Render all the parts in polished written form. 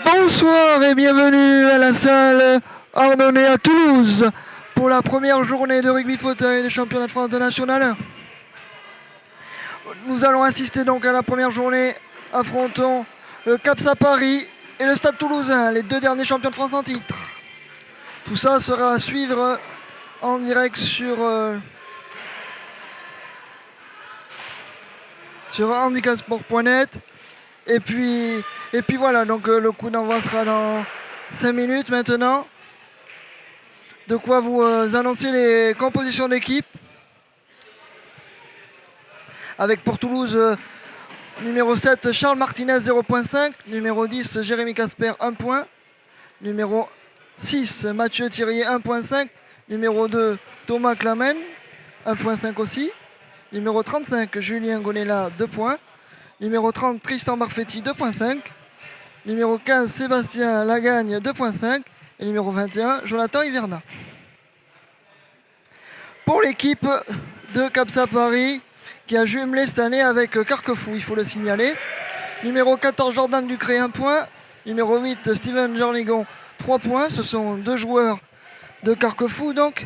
Bonsoir et bienvenue à la salle Ardennais à Toulouse pour la première journée de rugby fauteuil des championnats de France de national. Nous allons assister donc à la première journée affrontant le CAPSA Paris et le Stade Toulousain, les deux derniers champions de France en titre. Tout ça sera à suivre en direct sur handicasport.net. Et puis voilà, donc le coup d'envoi sera dans 5 minutes maintenant. De quoi vous annoncer les compositions d'équipe. Avec pour Toulouse, numéro 7, Charles Martinez, 0.5. Numéro 10, Jérémy Casper, 1 point. Numéro 6, Mathieu Thirier, 1.5. Numéro 2, Thomas Clamen, 1.5 aussi. Numéro 35, Julien Gonella, 2 points. Numéro 30, Tristan Barfetti, 2.5. Numéro 15, Sébastien Lagagne, 2.5. Et numéro 21, Jonathan Hiverna. Pour l'équipe de CAPSA Paris, qui a jumelé cette année avec Carquefou, il faut le signaler. Numéro 14, Jordan Ducré, 1 point. Numéro 8, Steven Jornigon, 3 points. Ce sont deux joueurs de Carquefou donc.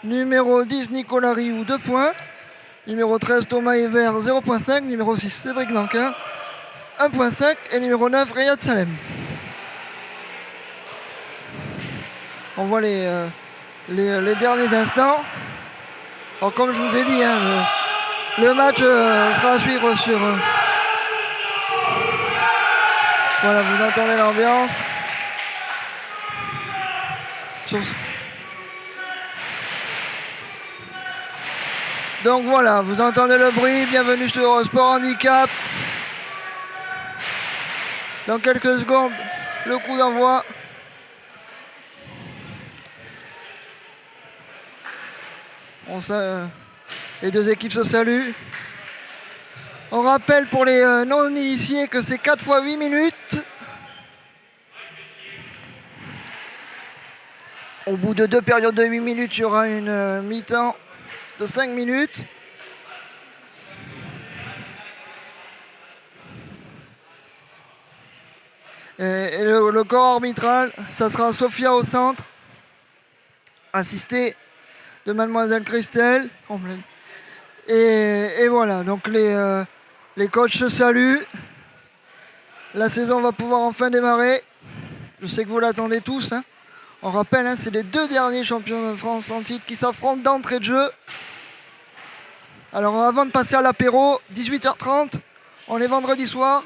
Numéro 10, Nicolas Rioux, 2 points. Numéro 13, Thomas Hiver, 0.5. Numéro 6, Cédric Nanquin, 1.5. Et numéro 9, Riyad Salem. On voit les derniers instants. Alors, comme je vous ai dit, hein, le match sera à suivre sur... Voilà, vous entendez l'ambiance. Donc voilà, vous entendez le bruit. Bienvenue sur Sport Handicap. Dans quelques secondes, le coup d'envoi. Les deux équipes se saluent. On rappelle pour les non-initiés que c'est 4 fois 8 minutes. Au bout de 2 périodes de 8 minutes, il y aura une mi-temps de 5 minutes. Et le corps arbitral, ça sera Sophia au centre, assistée de Mademoiselle Christelle. Et voilà, donc les coachs se saluent. La saison va pouvoir enfin démarrer. Je sais que vous l'attendez tous. Hein. On rappelle, hein, c'est les deux derniers champions de France en titre qui s'affrontent d'entrée de jeu. Alors avant de passer à l'apéro, 18h30, on est vendredi soir.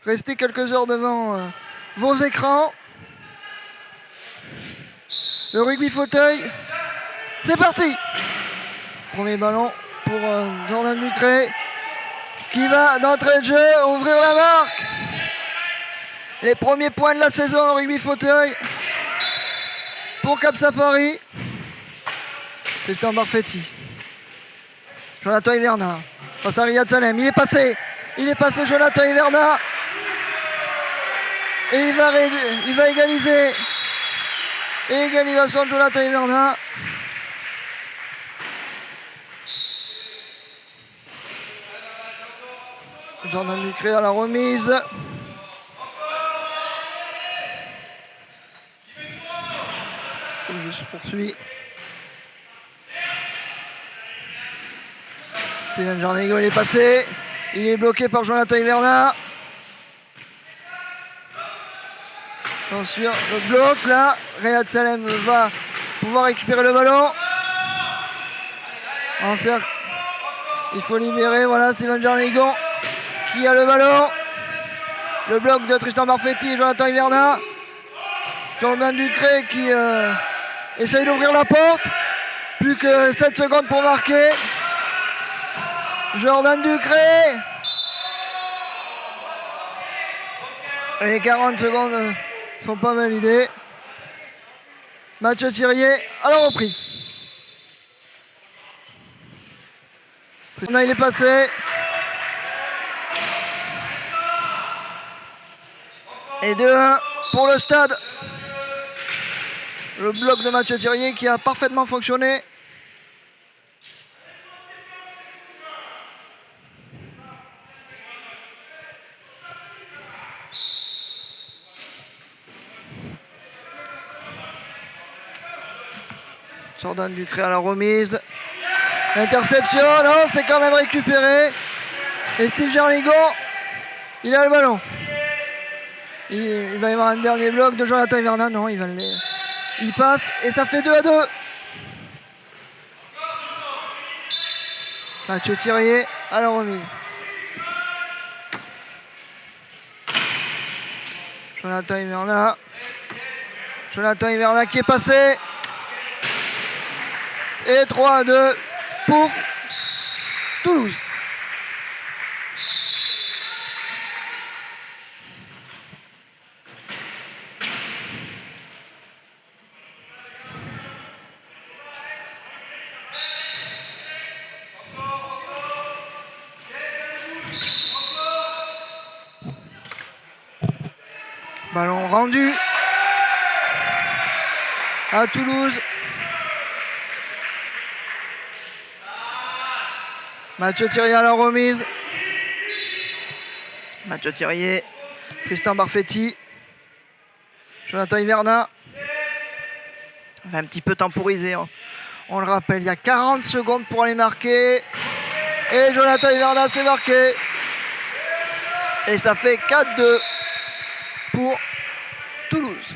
Restez quelques heures devant vos écrans. Le rugby fauteuil, c'est parti. Premier ballon pour Jordan Ducré qui va d'entrée de jeu ouvrir la marque. Les premiers points de la saison en rugby fauteuil pour CAPSA Paris. Tristan Barfetti. Jonathan Hiverna face à Riyad Salem. Il est passé Jonathan Hiverna. Et il va égaliser. Et égalisation de Jonathan Hiverna. Jordan Ducré à la remise. Le jeu se poursuit. Steven Jornigon, il est passé. Il est bloqué par Jonathan Hiverna. Attention, le bloc là. Riyad Salem va pouvoir récupérer le ballon. En cercle. Il faut libérer. Voilà, Steven Jornigon qui a le ballon. Le bloc de Tristan Barfetti et Jonathan Hiverna. Jordan Ducré qui essaye d'ouvrir la porte. Plus que 7 secondes pour marquer. Jordan Ducré. Et les 40 secondes ne sont pas validées. Mathieu Thirier à la reprise. Il est passé. Et 2-1 pour le Stade. Le bloc de Mathieu Thirier qui a parfaitement fonctionné. Jordan Ducré à la remise. Interception, non, c'est quand même récupéré. Et Steve Gerligon, il a le ballon. Il va y avoir un dernier bloc de Jonathan Hiverna. Non, il passe et ça fait 2-2. Mathieu Thirier à la remise. Jonathan Hiverna. Jonathan Hiverna qui est passé. Et 3-2 pour Toulouse. Ballon rendu à Toulouse. Mathieu Thirier à la remise. Mathieu Thirier, Tristan Barfetti, Jonathan Hiverna. Va un petit peu temporiser. On le rappelle, il y a 40 secondes pour aller marquer. Et Jonathan Hiverna s'est marqué. Et ça fait 4-2 pour Toulouse.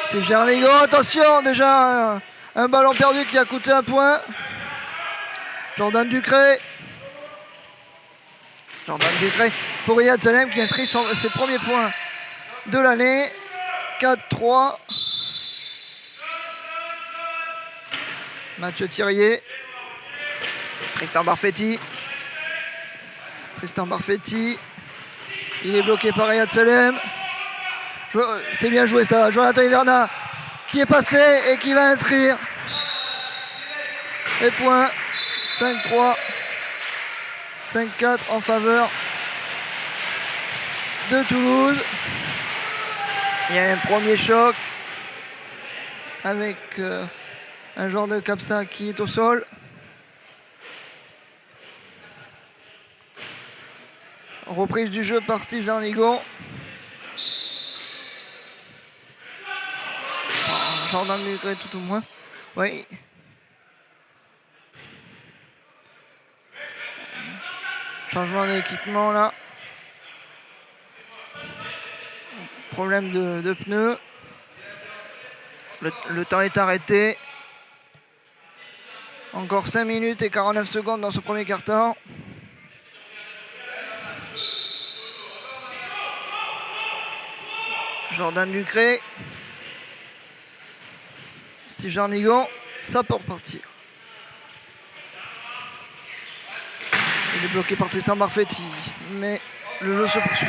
Steve Gerligon, attention, déjà un ballon perdu qui a coûté un point. Jordan Ducré. Jordan Ducré pour Riyad Salem qui inscrit ses premiers points de l'année. 4-3. Mathieu Thirier. Tristan Barfetti. Tristan Barfetti. Il est bloqué par Riyad Salem. C'est bien joué ça. Jonathan Hiverna qui est passé et qui va inscrire les points. 5-3. 5-4 en faveur de Toulouse. Il y a un premier choc avec un joueur de Capsa qui est au sol. Reprise du jeu par Steve Gerligon. Jordan Ducré tout au moins. Oui. Changement d'équipement là. Problème de pneus. Le temps est arrêté. Encore 5 minutes et 49 secondes dans ce premier quart-temps. Jordan Ducré. Steve Gerligon, ça peut repartir. Il est bloqué par Tristan Barfetti, mais le jeu se poursuit.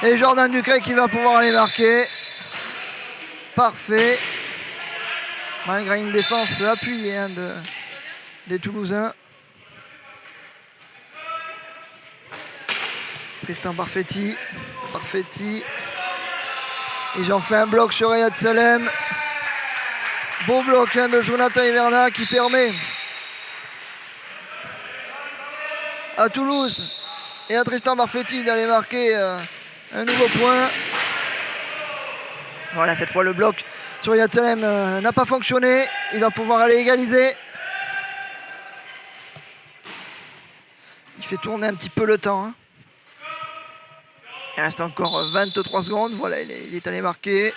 Et Jordan Ducré qui va pouvoir aller marquer. Parfait. Malgré une défense appuyée des Toulousains. Tristan Barfetti. Ils ont fait un bloc sur Riyad Salem. Beau bloc de Jonathan Hiverna qui permet à Toulouse et à Tristan Barfetti d'aller marquer un nouveau point. Voilà, cette fois le bloc sur Riyad Salem n'a pas fonctionné. Il va pouvoir aller égaliser. Il fait tourner un petit peu le temps. Il reste encore 23 secondes. Voilà, il est allé marquer.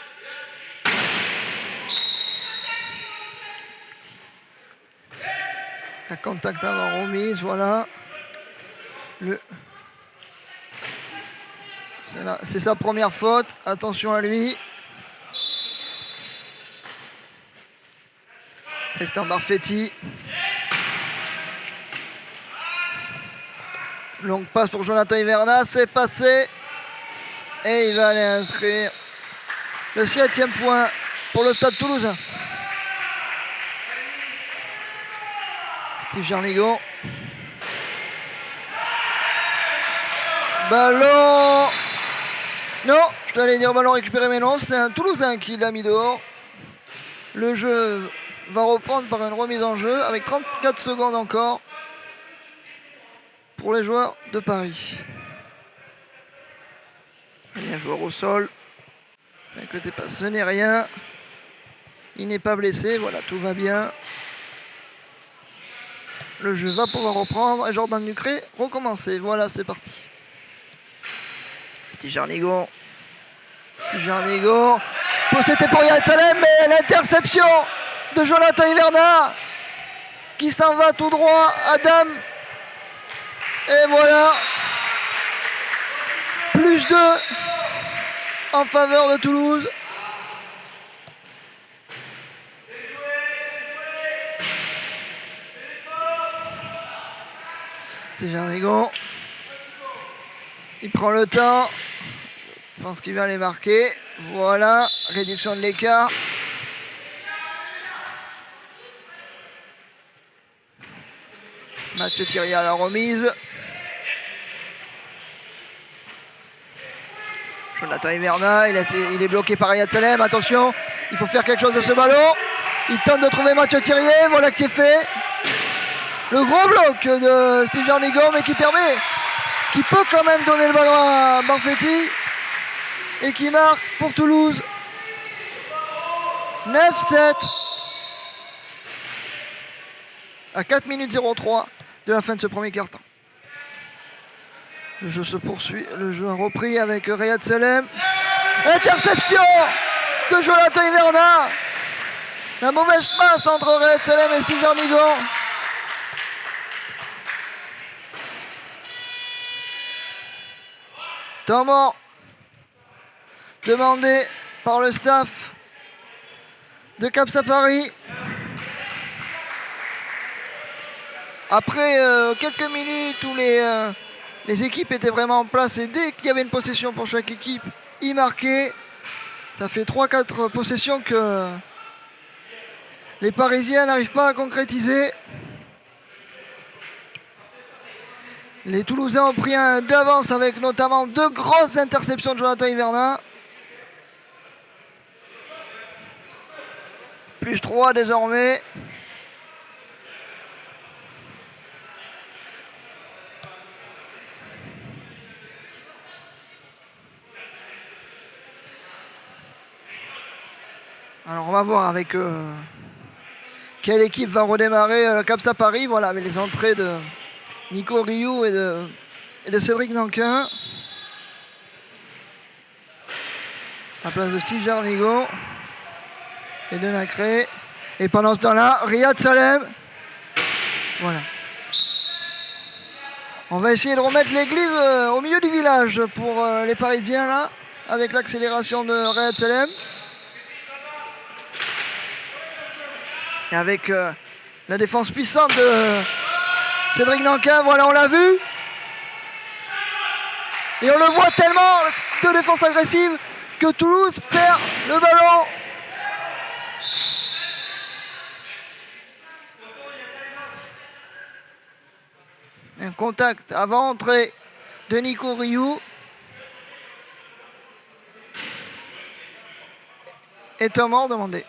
La contact avant remise, voilà. C'est sa première faute. Attention à lui. Tristan Barfetti. Longue passe pour Jonathan Hiverna. C'est passé. Et il va aller inscrire le 7e point pour le Stade Toulousain. Steve Gerligon. Ballon. Non, je t'allais dire ballon récupéré, mais non, c'est un Toulousain qui l'a mis dehors. Le jeu va reprendre par une remise en jeu avec 34 secondes encore pour les joueurs de Paris. Il y a un joueur au sol. N'inquiétez pas, ce n'est rien. Il n'est pas blessé, voilà, tout va bien. Le jeu va pouvoir reprendre et Jordan Ducré recommencer. Voilà, c'est parti. C'était Jarnigo. C'était pour Riyad Salem, mais l'interception de Jonathan Hiverna qui s'en va tout droit. Adam. Et voilà. Plus 2 en faveur de Toulouse. C'est Jarnigo. Il prend le temps. Je pense qu'il va les marquer. Voilà, réduction de l'écart. Mathieu Thierry à la remise. Jonathan Hiverna, il est bloqué par Riyad Salem. Attention, il faut faire quelque chose de ce ballon. Il tente de trouver Mathieu Thierry. Voilà qui est fait. Le gros bloc de Steve Jarnigo, mais qui peut quand même donner le ballon à Banfetti. Et qui marque pour Toulouse. 9-7. À 4 minutes 03 de la fin de ce premier quart-temps. Le jeu se poursuit, le jeu a repris avec Riyad Salem. Interception de Jonathan Hiverna. La mauvaise passe entre Riyad Salem et Steve Jarnigo. Temps mort demandé par le staff de Capsa Paris. Après quelques minutes où les équipes étaient vraiment en place et dès qu'il y avait une possession pour chaque équipe, ils marquaient. Ça fait 3-4 possessions que les Parisiens n'arrivent pas à concrétiser. Les Toulousains ont pris de l'avance avec notamment 2 grosses interceptions de Jonathan Hiverna. Plus 3 désormais. Alors on va voir avec quelle équipe va redémarrer Capsa Paris. Voilà, avec les entrées de Nico Rioux et de Cédric Nanquin. À la place de Steve Jarnigo et de Nacré. Et pendant ce temps-là, Riyad Salem. Voilà. On va essayer de remettre les glives au milieu du village pour les Parisiens là, avec l'accélération de Riyad Salem. Et avec la défense puissante de Cédric Nanquin, voilà, on l'a vu. Et on le voit tellement de défense agressive que Toulouse perd le ballon. Un contact avant entrée de Nico Rioux. Et temps mort demandé.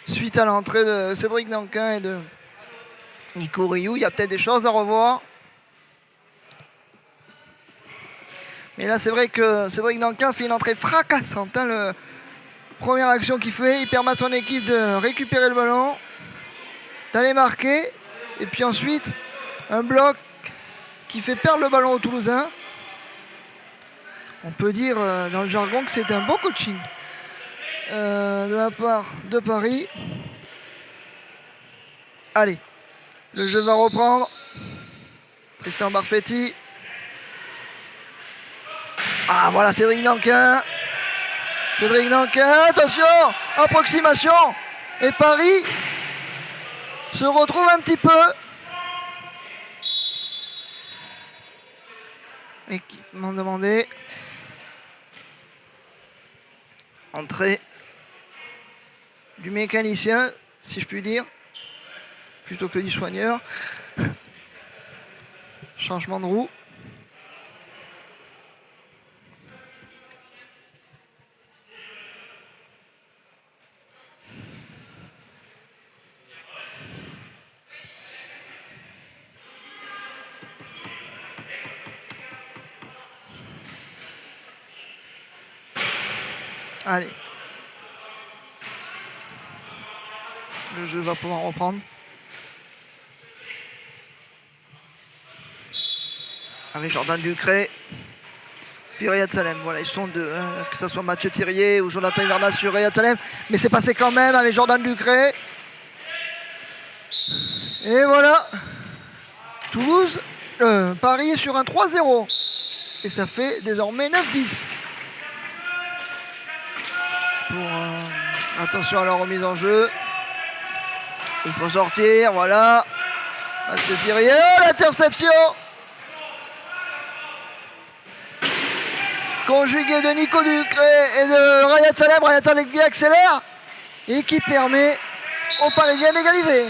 Suite à l'entrée de Cédric Nanquin et de Nico Rioux, il y a peut-être des choses à revoir. Mais là, c'est vrai que Cédric Nanquin fait une entrée fracassante. La première action qu'il fait, il permet à son équipe de récupérer le ballon, d'aller marquer. Et puis ensuite, un bloc qui fait perdre le ballon aux Toulousains. On peut dire dans le jargon que c'est un bon coaching de la part de Paris. Allez, le jeu va reprendre. Tristan Barfetti. Ah voilà, Cédric Nanquin. Cédric Nanquin, attention, approximation. Et Paris se retrouve un petit peu. Équipement demandé. Entrée du mécanicien, si je puis dire, plutôt que du soigneur. Changement de roue. Allez. Le jeu va pouvoir reprendre. Avec Jordan Ducré. Puis Riyad Salem. Voilà, ils sont deux. Hein, que ce soit Mathieu Thirier ou Jonathan Hiverna sur Riyad Salem. Mais c'est passé quand même avec Jordan Ducré. Et voilà. Toulouse, Paris est sur un 3-0. Et ça fait désormais 9-10. Attention à la remise en jeu. Il faut sortir, voilà. Mathieu Thirier, oh, l'interception conjugué de Nico Ducré et de Riyad Salem qui accélère et qui permet aux Parisiens d'égaliser.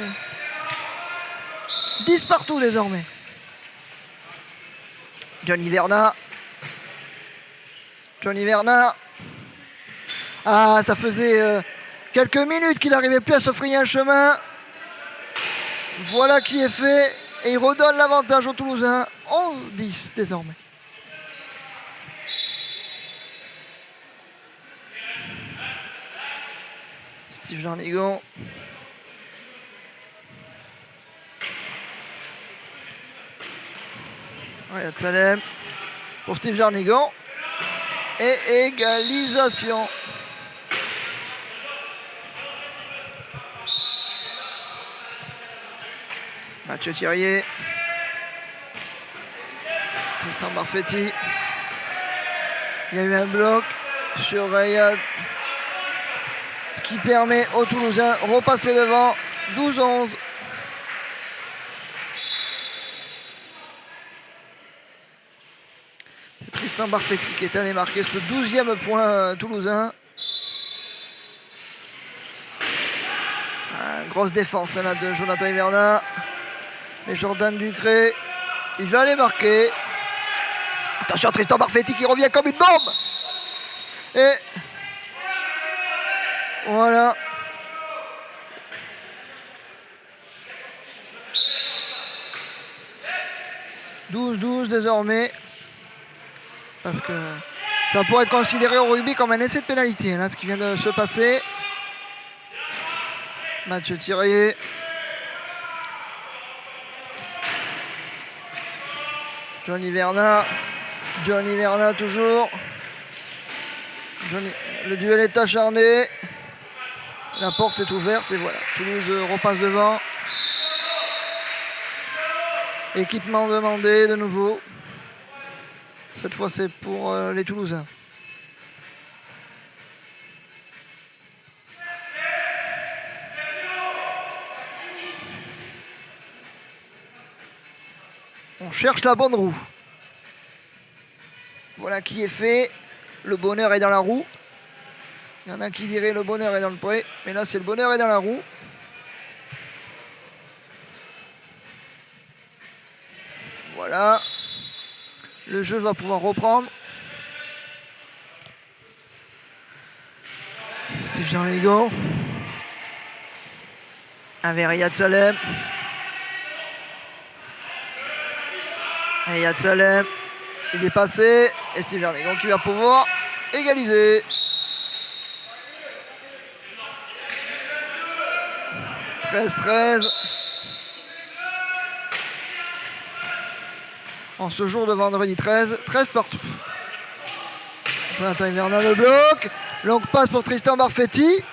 10 partout désormais. Johnny Verna. Ah, ça faisait quelques minutes qu'il n'arrivait plus à se frayer un chemin. Voilà qui est fait. Et il redonne l'avantage aux Toulousains. 11-10 désormais. Steve Jarnigon. Riyad Salem pour Steve Jarnigon. Et égalisation. Mathieu Thirier. Tristan Barfetti. Il y a eu un bloc sur Riyad. Ce qui permet aux Toulousains de repasser devant. 12-11. C'est Tristan Barfetti qui est allé marquer ce 12e point toulousain. Grosse défense là de Jonathan Hiverna. Et Jordan Ducré, il va aller marquer. Attention, Tristan Barfetti qui revient comme une bombe. Et voilà. « 12-12 désormais. » Parce que ça pourrait être considéré au rugby comme un essai de pénalité, là, ce qui vient de se passer. Mathieu Thirier. Johnny Verna toujours. Le duel est acharné. La porte est ouverte et voilà. Toulouse repasse devant. Équipement demandé de nouveau. Cette fois c'est pour les Toulousains. On cherche la bonne roue. Voilà qui est fait. Le bonheur est dans la roue. Il y en a qui diraient le bonheur est dans le pré. Mais là c'est le bonheur est dans la roue. Voilà. Le jeu va pouvoir reprendre. Steve Jarnigon. Avec Riyad Salem. Riyad Salem. Il est passé. Et Steve Jarnigon qui va pouvoir égaliser. 13-13. En ce jour de vendredi 13 partout. Jonathan Hiverna le bloc. Longue passe pour Tristan Barfetti.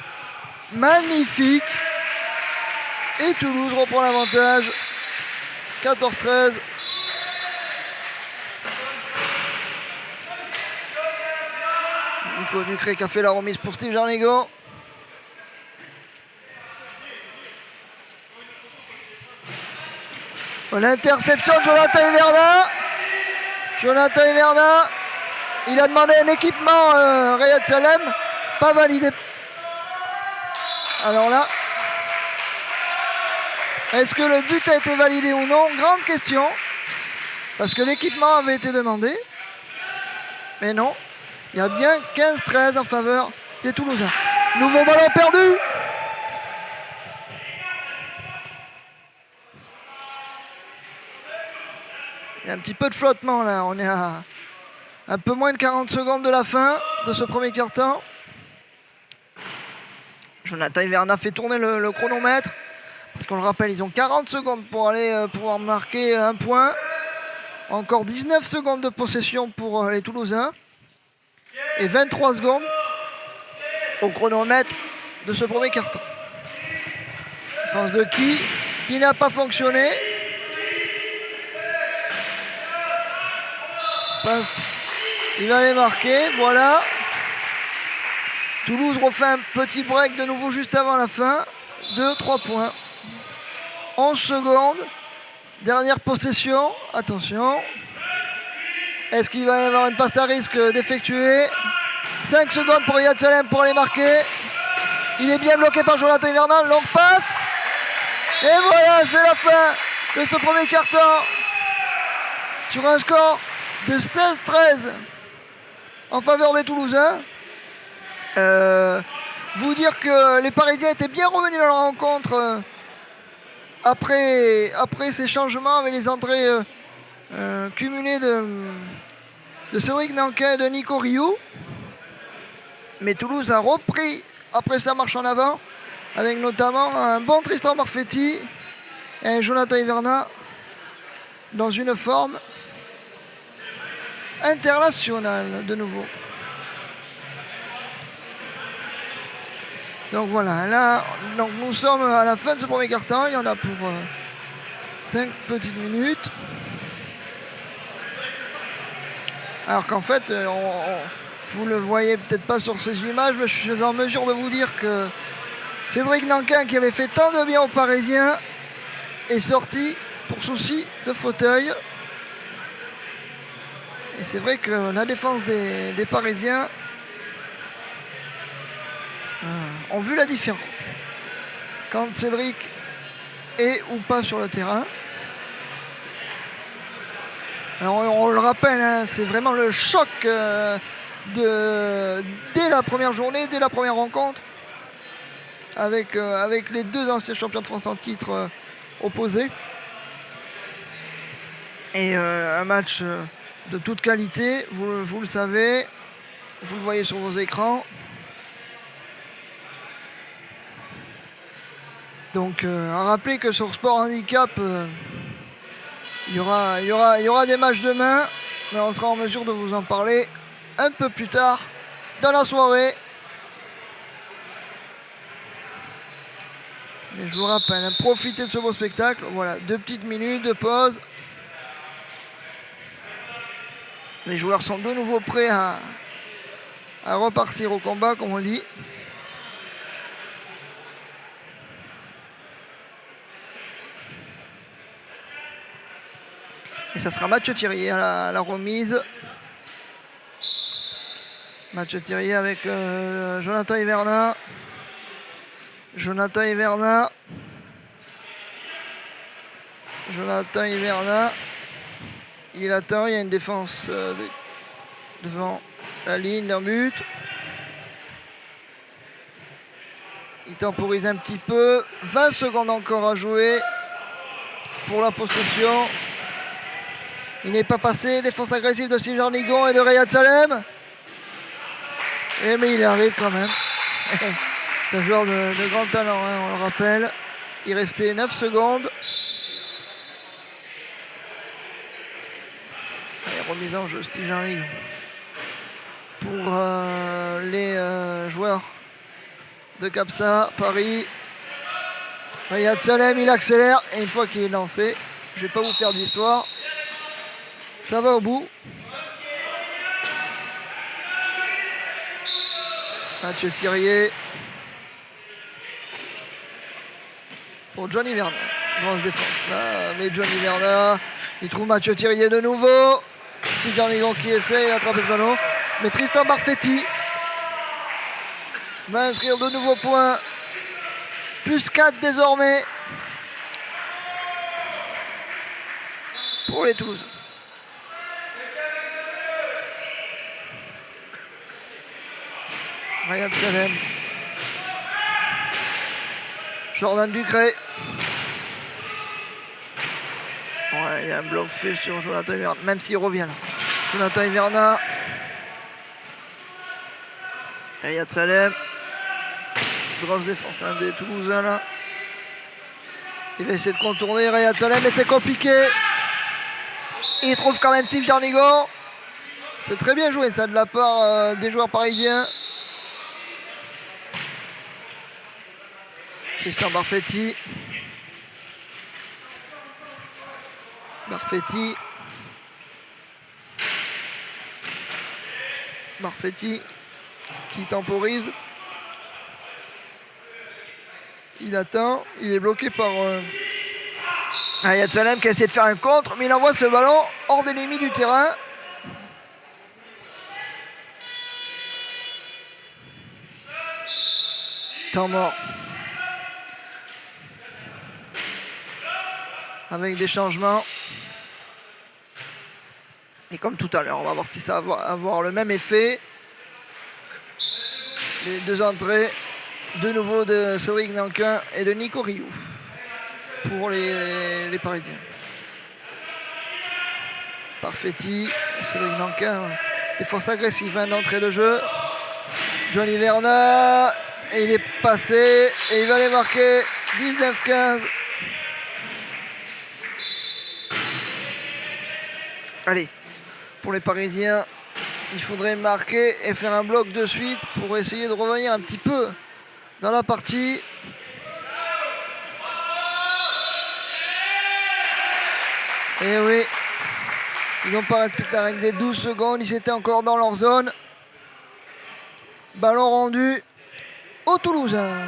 Magnifique. Et Toulouse reprend l'avantage. 14-13. Nico Ducré qui a fait la remise pour Steve Jarnigon. L'interception de Jonathan Hiverna. Il a demandé un équipement Riyad Salem. Pas validé. Alors là, est-ce que le but a été validé ou non? Grande question. Parce que l'équipement avait été demandé. Mais non. Il y a bien 15-13 en faveur des Toulousains. Nouveau ballon perdu. Il y a un petit peu de flottement là. On est à un peu moins de 40 secondes de la fin de ce premier quart-temps. Jonathan Hiverna fait tourner le chronomètre. Parce qu'on le rappelle, ils ont 40 secondes pour aller pouvoir marquer un point. Encore 19 secondes de possession pour les Toulousains. Et 23 secondes au chronomètre de ce premier carton. Défense de qui n'a pas fonctionné. Passe. Il va les marquer, voilà. Toulouse refait un petit break de nouveau juste avant la fin. 2-3 points. 11 secondes. Dernière possession. Attention. Est-ce qu'il va y avoir une passe à risque d'effectuer? 5 secondes pour Riyad Salem pour aller marquer. Il est bien bloqué par Jonathan Hiverna. Longue passe. Et voilà, c'est la fin de ce premier carton. Sur un score de 16-13 en faveur des Toulousains. Vous dire que les Parisiens étaient bien revenus dans la rencontre après ces changements avec les entrées cumulées de Cédric Nankin et de Nico Rioux. Mais Toulouse a repris après sa marche en avant avec notamment un bon Tristan Barfetti et un Jonathan Hiverna dans une forme internationale de nouveau. Donc voilà, là donc nous sommes à la fin de ce premier quart-temps. Il y en a pour 5 petites minutes. Alors qu'en fait, vous le voyez peut-être pas sur ces images, mais je suis en mesure de vous dire que Cédric Nankin, qui avait fait tant de bien aux Parisiens, est sorti pour souci de fauteuil. Et c'est vrai que la défense des Parisiens ont vu la différence quand Cédric est ou pas sur le terrain. Alors on le rappelle, hein, c'est vraiment le choc dès la première journée, dès la première rencontre, avec les deux anciens champions de France en titre opposés. Et un match de toute qualité, vous le savez, vous le voyez sur vos écrans. Donc à rappeler que sur Sport Handicap, il y aura des matchs demain, mais on sera en mesure de vous en parler un peu plus tard dans la soirée. Mais je vous rappelle, hein, profitez de ce beau spectacle. Voilà, 2 petites minutes de pause. Les joueurs sont de nouveau prêts à repartir au combat, comme on dit. Et ça sera Mathieu Thirier à la remise. Mathieu Thirier avec Jonathan Hiverna. Jonathan Hiverna. Il attend, il y a une défense devant la ligne d'un but. Il temporise un petit peu. 20 secondes encore à jouer pour la possession. Il n'est pas passé. Défense agressive de Steve Jarnigon et de Riyad Salem. Mais il arrive quand même. C'est un joueur de grand talent, hein, on le rappelle. Il restait 9 secondes. Allez, remise en jeu, Steve Jarnigon. Pour les joueurs de Capsa, Paris. Riyad Salem, il accélère. Et une fois qu'il est lancé, je ne vais pas vous faire d'histoire. Ça va au bout. Mathieu Thirier. Pour John Hiverna. Grosse défense là. Mais John Hiverna, il trouve Mathieu Thirier de nouveau. C'est Jarnigon qui essaye d'attraper ce ballon. Mais Tristan Barfetti va inscrire de nouveaux points. Plus 4 désormais. Pour les Toulousains. Riyad Salem. Jordan Ducré. Ouais, il y a un bloc fait sur Jonathan Hiverna, même s'il revient là. Jonathan Hiverna. Riyad Salem. Grosse défense des Toulousains là. Il va essayer de contourner Rayad Salem, mais c'est compliqué. Il trouve quand même Steve Jarnigo. C'est très bien joué ça de la part des joueurs parisiens. Tristan Barfetti. Barfetti qui temporise. Il attend. Il est bloqué par Rayad Salem qui a essayé de faire un contre, mais il envoie ce ballon hors des limites du terrain. Temps mort. Avec des changements. Et comme tout à l'heure, on va voir si ça va avoir le même effet. Les deux entrées de nouveau de Cédric Nankin et de Nico Rioux pour les Parisiens. Barfetti, Cédric Nankin, défense agressive d'entrée de jeu. Johnny Verna, et il est passé et il va les marquer 19-15. Allez, pour les Parisiens, il faudrait marquer et faire un bloc de suite pour essayer de revenir un petit peu dans la partie. Et oui, ils n'ont pas respecté avec des 12 secondes, ils étaient encore dans leur zone. Ballon rendu aux Toulousains.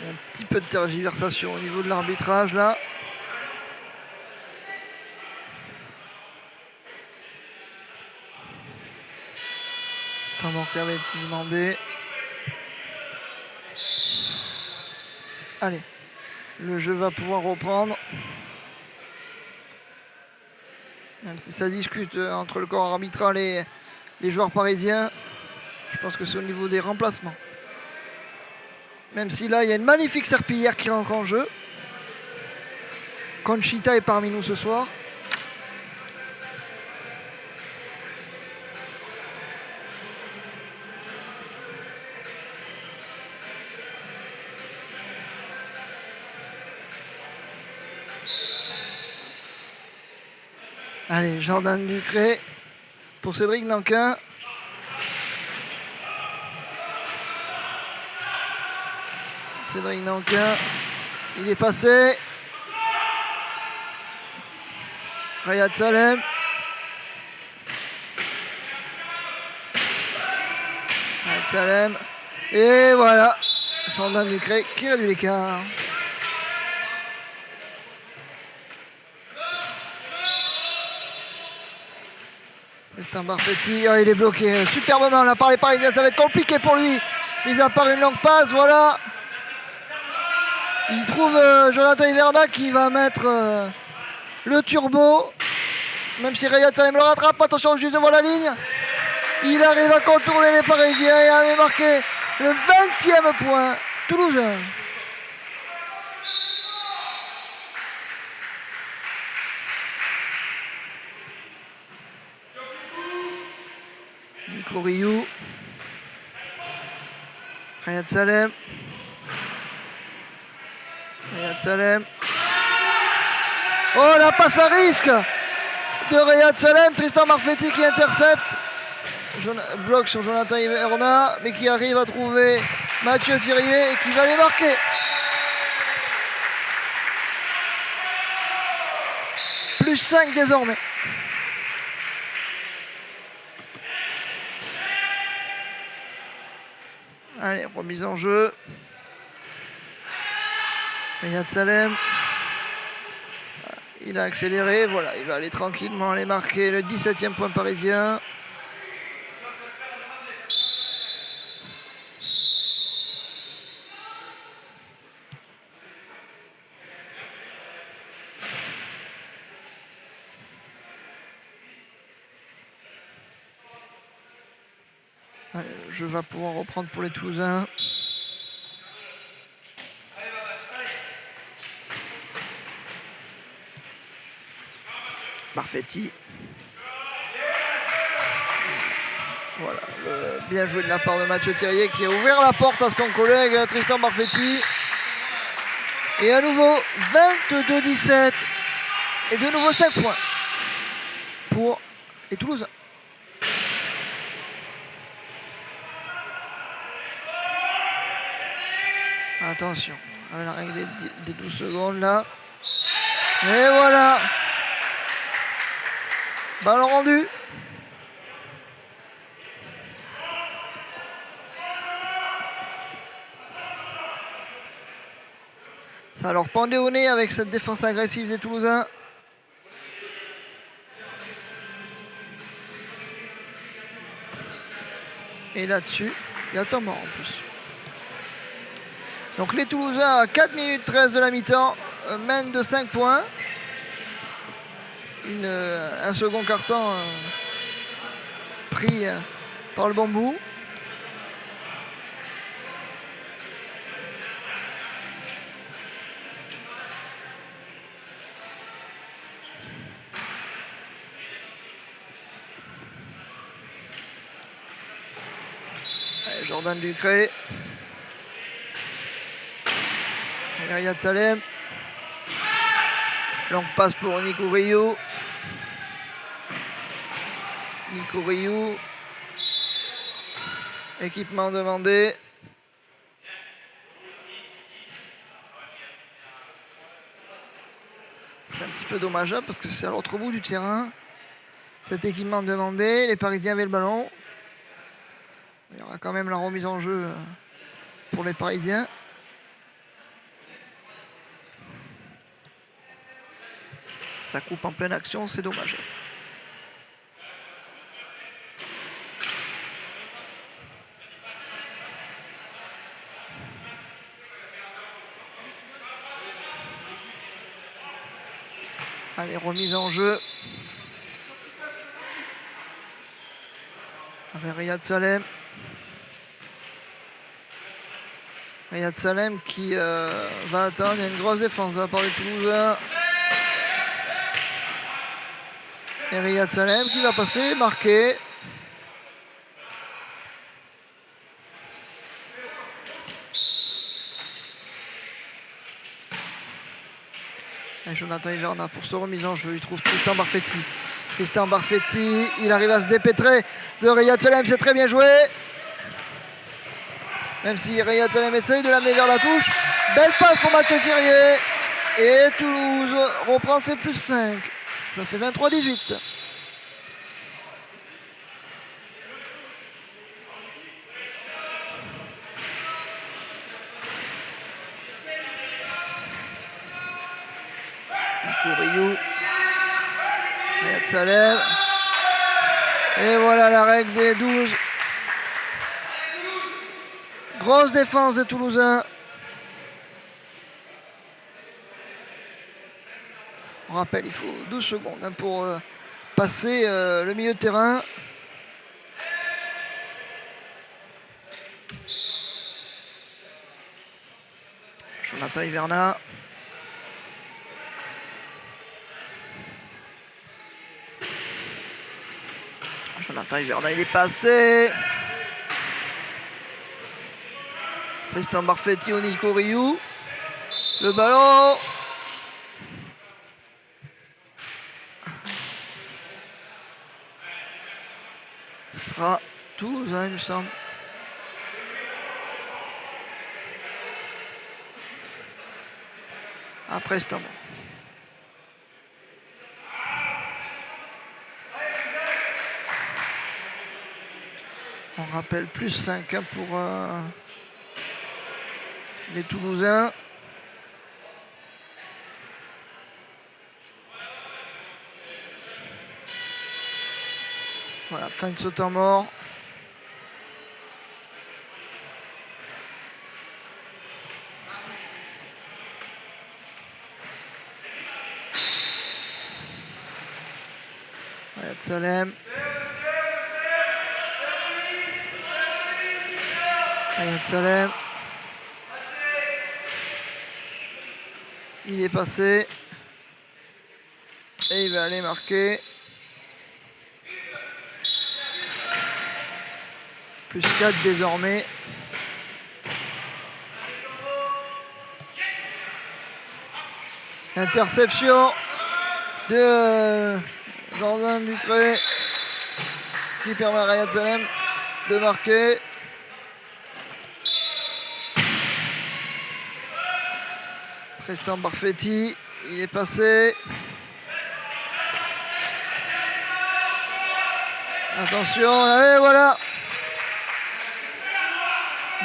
Un petit peu de tergiversation au niveau de l'arbitrage là. Temps mort qui avait été demandé. Allez, le jeu va pouvoir reprendre. Même si ça discute entre le corps arbitral et les joueurs parisiens, je pense que c'est au niveau des remplacements. Même si là, il y a une magnifique serpillière qui rentre en jeu. Conchita est parmi nous ce soir. Allez, Jordan Ducré pour Cédric Nankin. Cédric Nankin, il est passé. Rayad Salem. Rayad Salem. Et voilà, Jordan Ducré qui réduit l'écart. Tristan Barfetti, il est bloqué superbement là par les Parisiens, ça va être compliqué pour lui. Mis à part une longue passe, voilà. Il trouve Jonathan Iverna qui va mettre le turbo. Même si Rayad Salem le rattrape, attention juste devant la ligne. Il arrive à contourner les Parisiens et avait marqué le 20e point toulousain. Nico Rioux. Rayad Salem. Rayad Salem. Oh, la passe à risque de Rayad Salem. Tristan Barfetti qui intercepte. Bloc sur Jonathan Iverna, mais qui arrive à trouver Mathieu Thirier et qui va les marquer. Plus 5 désormais. Allez, remise en jeu. Rayad Salem. Il a accéléré, voilà, il va aller tranquillement aller marquer le 17e point parisien. Allez, le jeu va pouvoir reprendre pour les Toulousains. Barfetti. Voilà, bien joué de la part de Mathieu Thirier qui a ouvert la porte à son collègue Tristan Barfetti. Et à nouveau 22-17 et de nouveau 5 points pour les Toulousains. Attention, avec la règle des 12 secondes là. Et voilà. Ballon rendu. Ça leur pendait au nez avec cette défense agressive des Toulousains. Et là-dessus, il y a temps mort en plus. Donc les Toulousains à 4 minutes 13 de la mi-temps mènent de 5 points. Un second carton pris par le bambou. Allez, Jordan Ducré. Riyad Salem. Longue passe pour Nico Rioux. Nico Rioux. Équipement demandé. C'est un petit peu dommageable parce que c'est à l'autre bout du terrain. Cet équipement demandé. Les Parisiens avaient le ballon. Il y aura quand même la remise en jeu pour les Parisiens. Ça coupe en pleine action, c'est dommage. Allez, remise en jeu. Avec Riyad Salem. Riyad Salem qui va attendre. Il y a une grosse défense de la part des Toulousains. Et Riyad Salem qui va passer, marqué. Et Jonathan Hiverna pour ce remise en jeu. Il trouve Tristan Barfetti. Tristan Barfetti, il arrive à se dépêtrer de Riyad Salem. C'est très bien joué. Même si Riyad Salem essaye de l'amener vers la touche. Belle passe pour Mathieu Thirier. Et Toulouse reprend ses plus 5. Ça fait 23-18. Nico Rioux. Riyad Salem. Et voilà la règle des 12. Grosse défense des Toulousains. On rappelle, il faut 12 secondes pour passer le milieu de terrain. Jonathan Hiverna. Jonathan Hiverna, il est passé. Tristan Barfetti au Nico Rioux. Le ballon. Ce sera Toulousain, il me semble. Après ce temps. On rappelle plus 5 pour les Toulousains. Voilà, fin de ce temps mort. Riyad Salem. Riyad Salem. Il est passé. Et il va aller marquer. Plus 4 désormais. Interception de Jordan Ducré qui permet à Riyad Salem de marquer. Tristan Barfetti, il est passé. Attention, et voilà.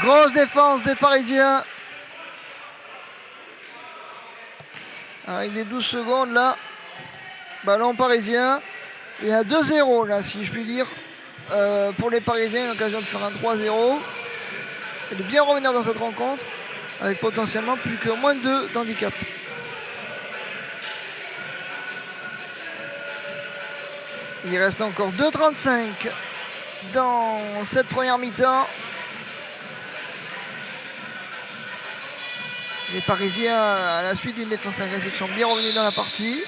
Grosse défense des Parisiens. Avec des 12 secondes là. Ballon parisien. Il y a 2-0 là, si je puis dire. Pour les Parisiens, l'occasion de faire un 3-0. Et de bien revenir dans cette rencontre. Avec potentiellement plus que moins de 2 d'handicap. Il reste encore 2,35 dans cette première mi-temps. Les Parisiens, à la suite d'une défense agressive, sont bien revenus dans la partie.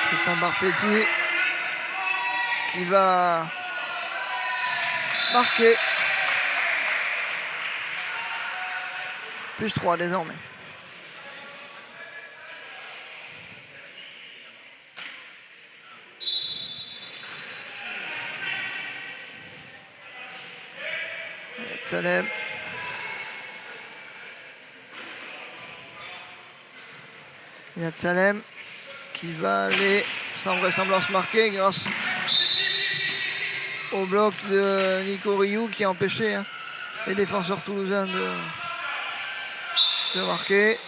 Tristan Barfetti qui va marquer. Plus 3 désormais. Salem. Riyad Salem qui va aller sans vraisemblance marquer grâce au bloc de Nico Rioux qui a empêché les défenseurs toulousains de marquer.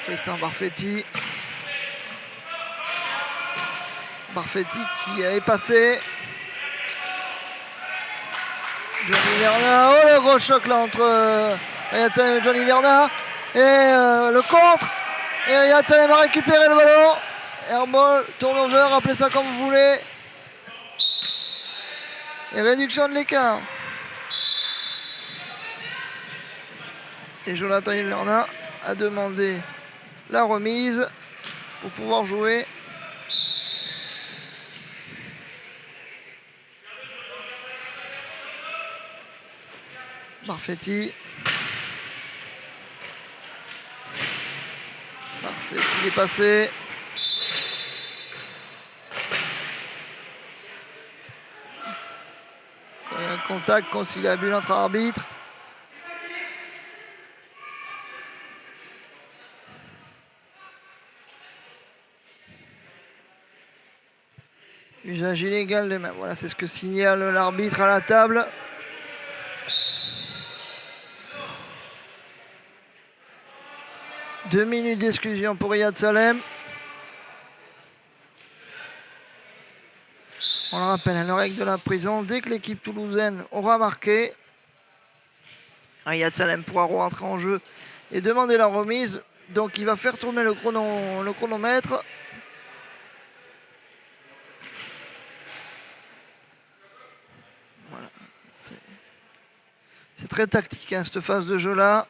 Tristan Barfetti. Barfetti qui est passé. Johnny Verna. Oh, le gros choc là entre Riyad Salem et Johnny Verna. Et le contre. Et Riyad Salem a récupéré le ballon. Airball, turnover, appelez ça comme vous voulez. Et réduction de l'écart. Et Jonathan Verna a demandé la remise pour pouvoir jouer. Barfetti. Barfetti est passé. Quand il y a un contact conciliabule entre arbitres. Usage illégal des mains. Voilà, c'est ce que signale l'arbitre à la table. Deux minutes d'exclusion pour Riyad Salem. On le rappelle, la règle de la prison, dès que l'équipe toulousaine aura marqué, Riyad Salem pourra rentrer en jeu et demander la remise. Donc il va faire tourner le chronomètre. Voilà. C'est très tactique cette phase de jeu là,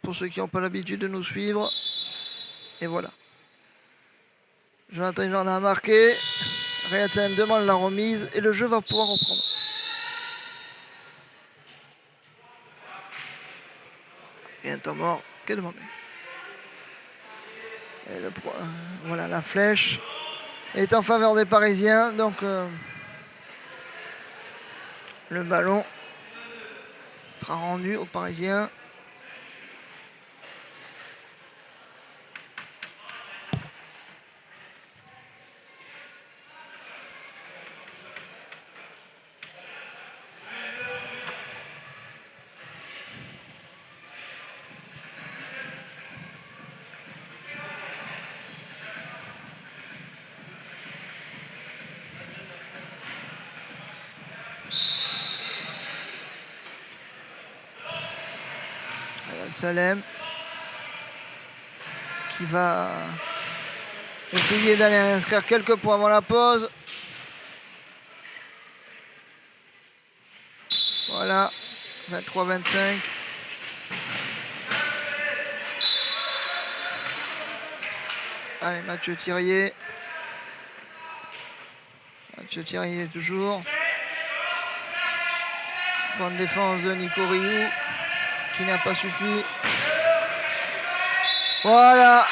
pour ceux qui n'ont pas l'habitude de nous suivre. Et voilà. Jonathan Verna a marqué. Riyad Salem demande la remise et le jeu va pouvoir reprendre. Et un temps mort qui est demandé. Et voilà, la flèche est en faveur des Parisiens. Donc le ballon sera rendu aux Parisiens. Salem qui va essayer d'aller inscrire quelques points avant la pause. Voilà, 23-25. Allez, Mathieu Thirier. Mathieu Thirier toujours. Bonne défense de Nico Rioux qui n'a pas suffi. Voilà.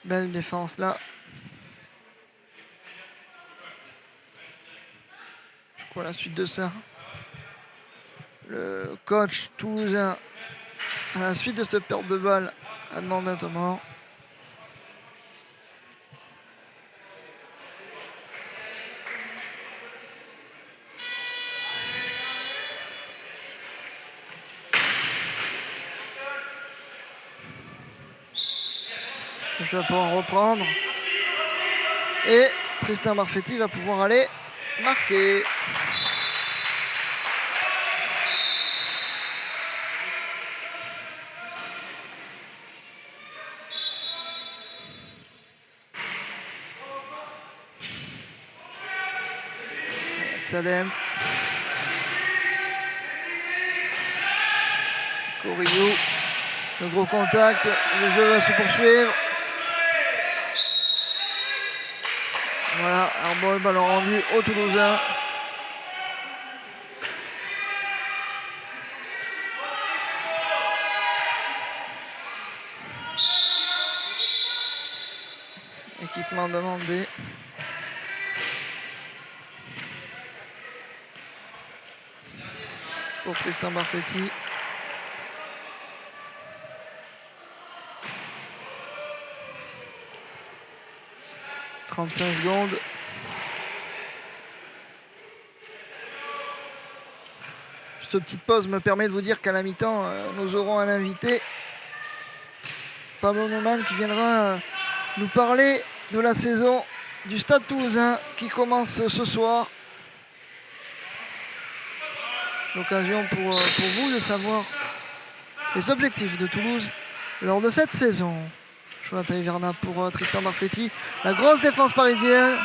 Belle défense là. C'est quoi la suite de ça? Le coach toulousain, à la suite de cette perte de balle, a demandé un temps. Je vais pouvoir reprendre. Et Tristan Barfetti va pouvoir aller marquer. Salem. Corillou. Le gros contact. Le jeu va se poursuivre. Voilà, airball, ballon rendu au Toulousain. Équipement demandé. Pour Tristan Barfetti. « 35 secondes. Cette petite pause me permet de vous dire qu'à la mi-temps, nous aurons un invité, Pablo Neumann, qui viendra nous parler de la saison du Stade Toulousain qui commence ce soir. L'occasion pour vous de savoir les objectifs de Toulouse lors de cette saison. Jonathan Hiverna pour Tristan Barfetti. La grosse défense parisienne.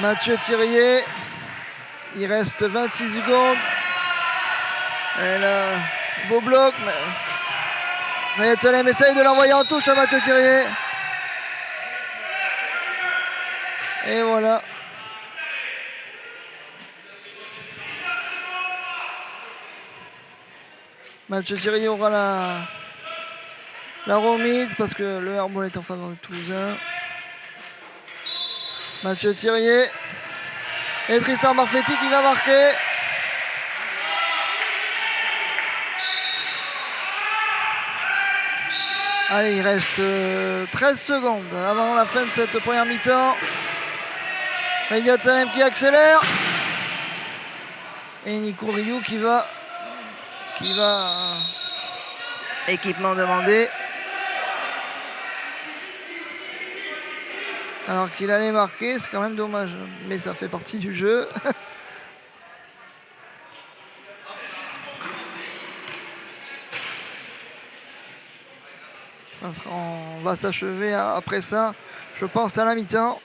Mathieu Thirier. Il reste 26 secondes. Et là, beau bloc. Riyad Salem essaye de l'envoyer en touche à Mathieu Thirier. Et voilà. Mathieu Thirier aura la remise parce que le airball est en faveur de Toulousain. Mathieu Thirier et Tristan Barfetti qui va marquer. Allez, il reste 13 secondes avant la fin de cette première mi-temps. Riyad Salem qui accélère. Et Nico Rioux qui va équipement demandé. Alors qu'il allait marquer, c'est quand même dommage, mais ça fait partie du jeu. On va s'achever après ça, je pense, à la mi-temps.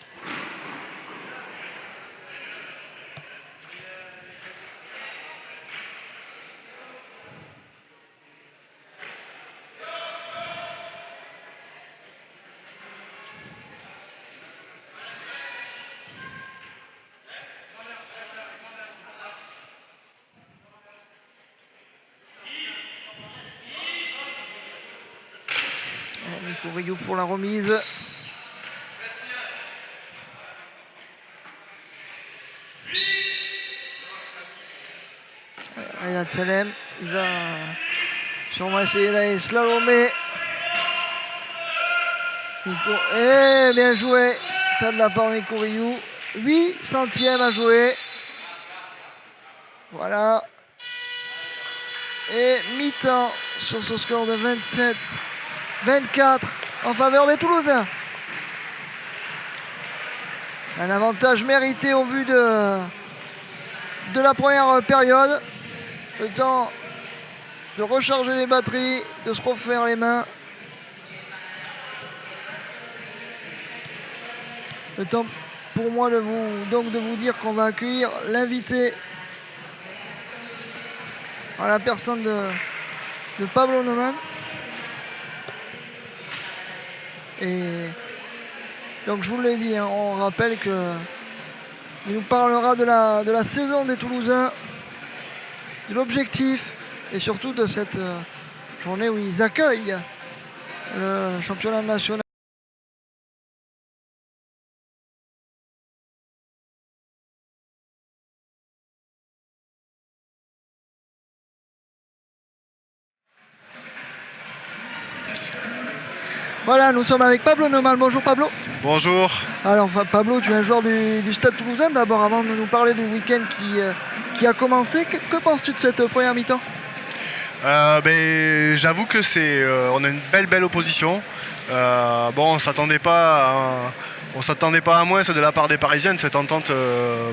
Nico Rioux pour la remise. Riyad Salem, il va sûrement essayer d'aller slalomer. Et bien joué. Tas de la part de Nico Rioux. 8 centièmes à jouer. Voilà. Et mi-temps sur ce score de 27-24 en faveur des Toulousains. Un avantage mérité au vu de la première période. Le temps de recharger les batteries, de se refaire les mains. Le temps pour moi de vous dire qu'on va accueillir l'invité à la personne de Pablo Neumann. Et donc je vous l'ai dit, hein, on rappelle qu'il nous parlera de la saison des Toulousains, de l'objectif et surtout de cette journée où ils accueillent le championnat national. Voilà, nous sommes avec Pablo Neumann. Bonjour Pablo. Bonjour. Alors Pablo, tu es un joueur du Stade Toulousain. D'abord, avant de nous parler du week-end qui a commencé, que penses-tu de cette première mi-temps? J'avoue que on a une belle opposition. On s'attendait pas à moins de la part des Parisiennes, cette entente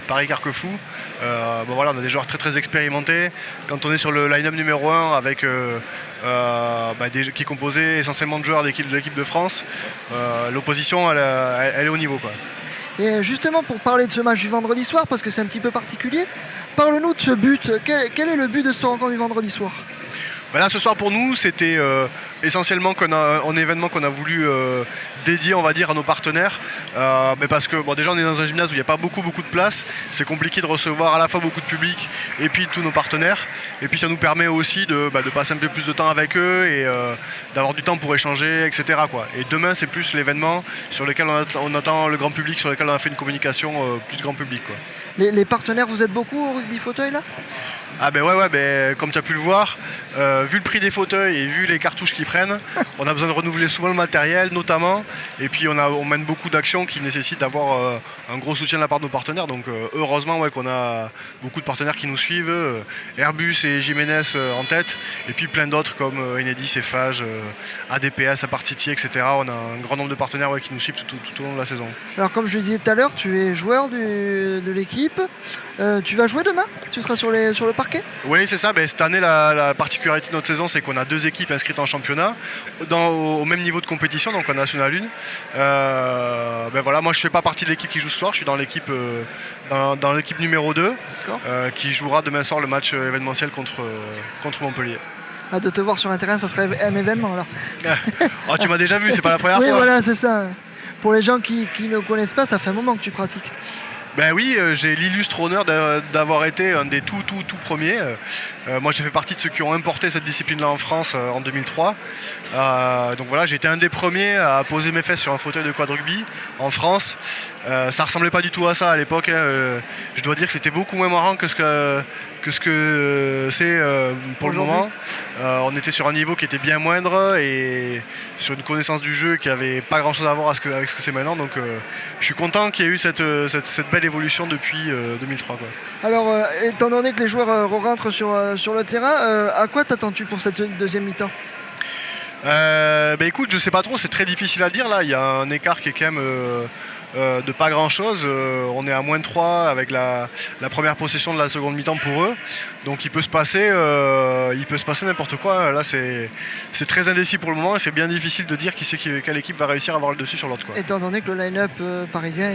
Paris-Carquefou. On a des joueurs très expérimentés. Quand on est sur le line-up numéro 1 avec qui est composé essentiellement de joueurs de l'équipe de France, l'opposition elle est au niveau, quoi. Et justement, pour parler de ce match du vendredi soir, parce que c'est un petit peu particulier, parle-nous de ce but. Quel est le but de cette rencontre du vendredi soir? Là, ce soir pour nous, c'était essentiellement un événement qu'on a voulu dédier, on va dire, à nos partenaires. Parce que déjà on est dans un gymnase où il n'y a pas beaucoup de place. C'est compliqué de recevoir à la fois beaucoup de public et puis tous nos partenaires. Et puis ça nous permet aussi de passer un peu plus de temps avec eux et d'avoir du temps pour échanger, etc., quoi. Et demain, c'est plus l'événement sur lequel on attend le grand public, sur lequel on a fait une communication plus grand public, quoi. Les partenaires, vous êtes beaucoup au rugby fauteuil là? Comme tu as pu le voir, vu le prix des fauteuils et vu les cartouches qu'ils prennent, on a besoin de renouveler souvent le matériel notamment, et puis on mène beaucoup d'actions qui nécessitent d'avoir un gros soutien de la part de nos partenaires. Donc heureusement qu'on a beaucoup de partenaires qui nous suivent, Airbus et Jiménez en tête, et puis plein d'autres comme Enedis, Eiffage, ADPS, Apartiti, etc. On a un grand nombre de partenaires qui nous suivent tout au long de la saison. Alors comme je le disais tout à l'heure, tu es joueur de l'équipe. Tu vas jouer demain? Tu seras sur le parquet? Oui, c'est ça. Cette année, la particularité de notre saison, c'est qu'on a 2 équipes inscrites en championnat au même niveau de compétition, donc en National 1. Moi, je ne fais pas partie de l'équipe qui joue ce soir. Je suis dans l'équipe numéro 2 qui jouera demain soir le match événementiel contre Montpellier. De te voir sur un terrain, ça serait un événement alors. Oh, tu m'as déjà vu, c'est pas la première fois. Oui, voilà, c'est ça. Pour les gens qui ne connaissent pas, ça fait un moment que tu pratiques. Oui, j'ai l'illustre honneur d'avoir été un des tout premiers. Moi, j'ai fait partie de ceux qui ont importé cette discipline-là en France en 2003. J'ai été un des premiers à poser mes fesses sur un fauteuil de quad rugby en France. Ça ressemblait pas du tout à ça à l'époque. Je dois dire que c'était beaucoup moins marrant que ce que c'est pour le moment. On était sur un niveau qui était bien moindre et sur une connaissance du jeu qui n'avait pas grand chose à voir avec ce que c'est maintenant. Donc je suis content qu'il y ait eu cette belle évolution depuis 2003, quoi. Alors, étant donné que les joueurs rentrent sur le terrain, à quoi t'attends-tu pour cette deuxième mi-temps? Écoute, je sais pas trop, c'est très difficile à dire là. Il y a un écart qui est quand même de pas grand chose. On est à -3 avec la première possession de la seconde mi-temps pour eux. Donc il peut se passer n'importe quoi. Là c'est très indécis pour le moment et c'est bien difficile de dire quelle équipe va réussir à avoir le dessus sur l'autre, quoi. Étant donné que le line-up parisien